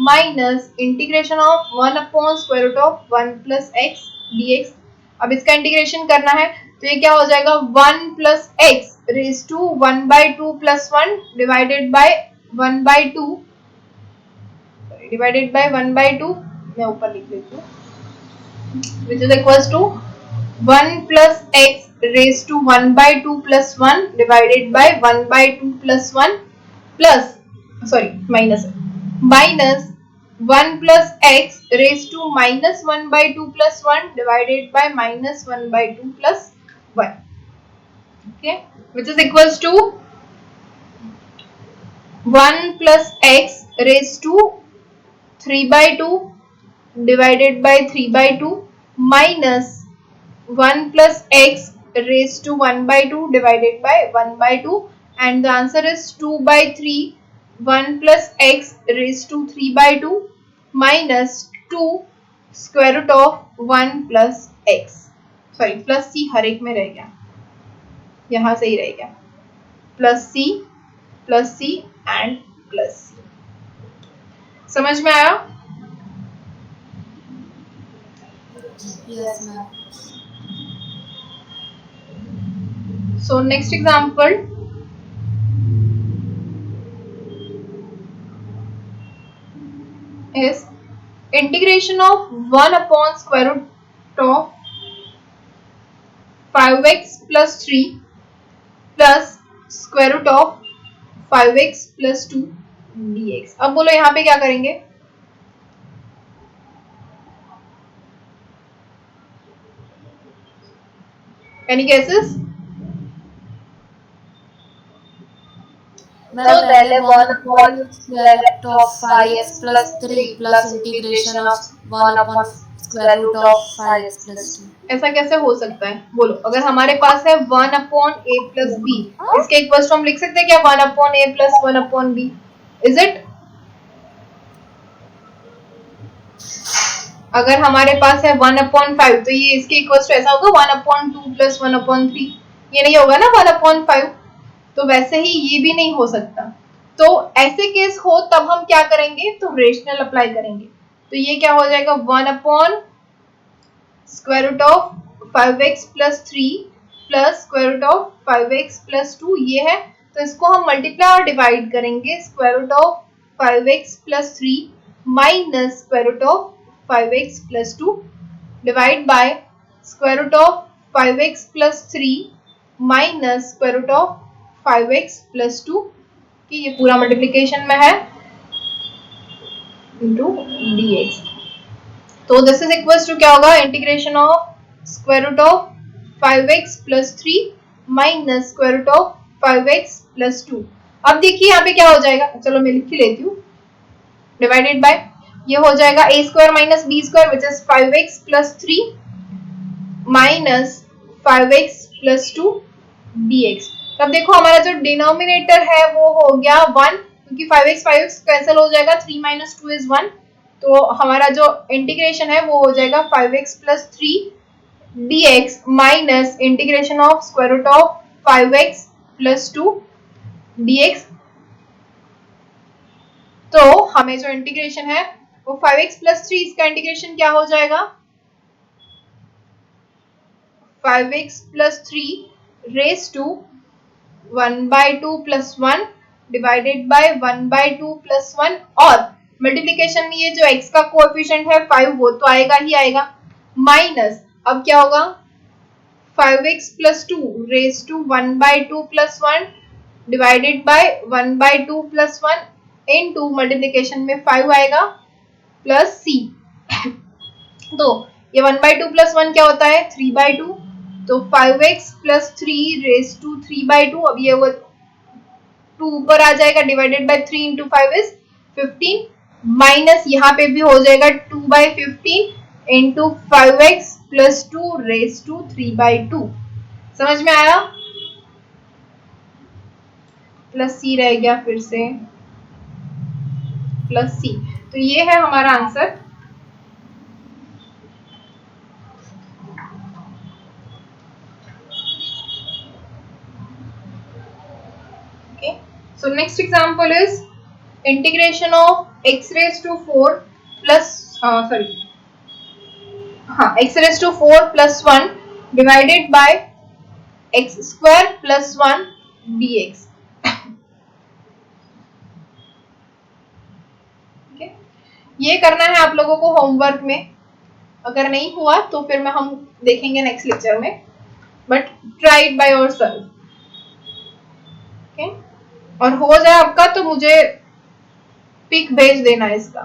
minus integration of 1 upon square root of 1 plus x dx। अब इसका integration करना है तो ये क्या हो जाएगा, 1 plus x raise to 1 by 2 plus 1 divided by 1 by 2 divided by 1 by 2, मैं ऊपर लिख लेती हूँ, which is equals to 1 plus x raised to 1 by 2 plus 1 divided by 1 by 2 plus 1 plus, sorry, minus 1 plus x raised to minus 1 by 2 plus 1 divided by minus 1 by 2 plus 1, okay, which is equals to 1 plus x raised to 3 by 2 divided by 3 by 2 minus 1 plus x raised to 1 by 2 divided by 1 by 2, and the answer is 2 by 3, 1 plus x raised to 3 by 2 minus 2 square root of 1 plus x, sorry plus c हर एक में रह गया, यहाँ सही रह गया, plus c and plus c। समझ में आया? Yes ma'am. So next example is integration of 1 upon square root of 5x plus 3 plus square root of 5x plus 2 dx। अब बोलो यहाँ पे क्या करेंगे, any guesses? तो पहले 1 upon square root of 5x plus 3 plus integration of 1 upon square root of 5x+2। ऐसा कैसे हो सकता है बोलो? अगर हमारे पास है 1/a+b, इसके इक्वल टू हम लिख सकते हैं क्या 1/a + 1/b? Is it? अगर हमारे पास है 1/5 तो ये इसके इक्वल टू ऐसा होगा 1/2 + 1/3। ये नहीं होगा ना 1/5, तो वैसे ही ये भी नहीं हो सकता। तो ऐसे केस हो तब हम क्या करेंगे? तो रेशनल अप्लाई करेंगे। तो ये क्या हो जाएगा 1/√5x + 3 प्लस √5x + 2 ये है। तो इसको हम मल्टीप्लाई और डिवाइड करेंगे √5x + 3 minus √5x + 2 divide by √5x + 3 minus √5x + 2 कि ये पूरा मल्टीप्लिकेशन में है इंटू dx। तो दिस इज इक्वल्स टू क्या होगा? Integration of √5x + 3 minus √5x + 2। अब देखिए यहाँ पे क्या हो जाएगा, चलो मैं लिख ही लेती हूँ। डिवाइडेड बाय ये हो जाएगा a² - b² which is 5x + 3 minus 5x + 2 dx। तब देखो हमारा जो डिनोमिनेटर है वो हो गया 1, क्योंकि 5x कैंसिल हो जाएगा, 3 - 2 इज 1। तो हमारा जो इंटीग्रेशन है वो हो जाएगा 5x + 3 dx minus integration of √5x + 2 dx। तो हमें जो इंटीग्रेशन है वो 5x + 3, इसका इंटीग्रेशन क्या हो जाएगा? 5x + 3 raised to 1/2 + 1 divided by 1/2 + 1, और मल्टीप्लिकेशन में ये जो x का कोएफिशिएंट है 5 वो तो आएगा ही आएगा, माइनस अब क्या होगा 5x + 2 raised to 1/2 + 1 divided by 1/2 + 1 into multiplication में 5 आएगा प्लस c। तो ये 1/2 + 1 क्या होता है? 3/2। तो 5x + 3 raised to 3/2, अब ये 2 ऊपर आ जाएगा, divided by 3 into 5 is 15, minus यहाँ पे भी हो जाएगा 2/15 इंटू 5x + 2 raised to 3/2। समझ में आया? प्लस सी रह गया फिर से, प्लस सी। तो ये है हमारा answer. Okay, so next example is integration of x⁴ plus x⁴ plus 1 divided by x² plus 1 dx। okay? ये करना है आप लोगों को होमवर्क में, अगर नहीं हुआ तो फिर मैं हम देखेंगे नेक्स्ट लेक्चर में, but try it by yourself. और हो जाए आपका तो मुझे पिक भेज देना इसका।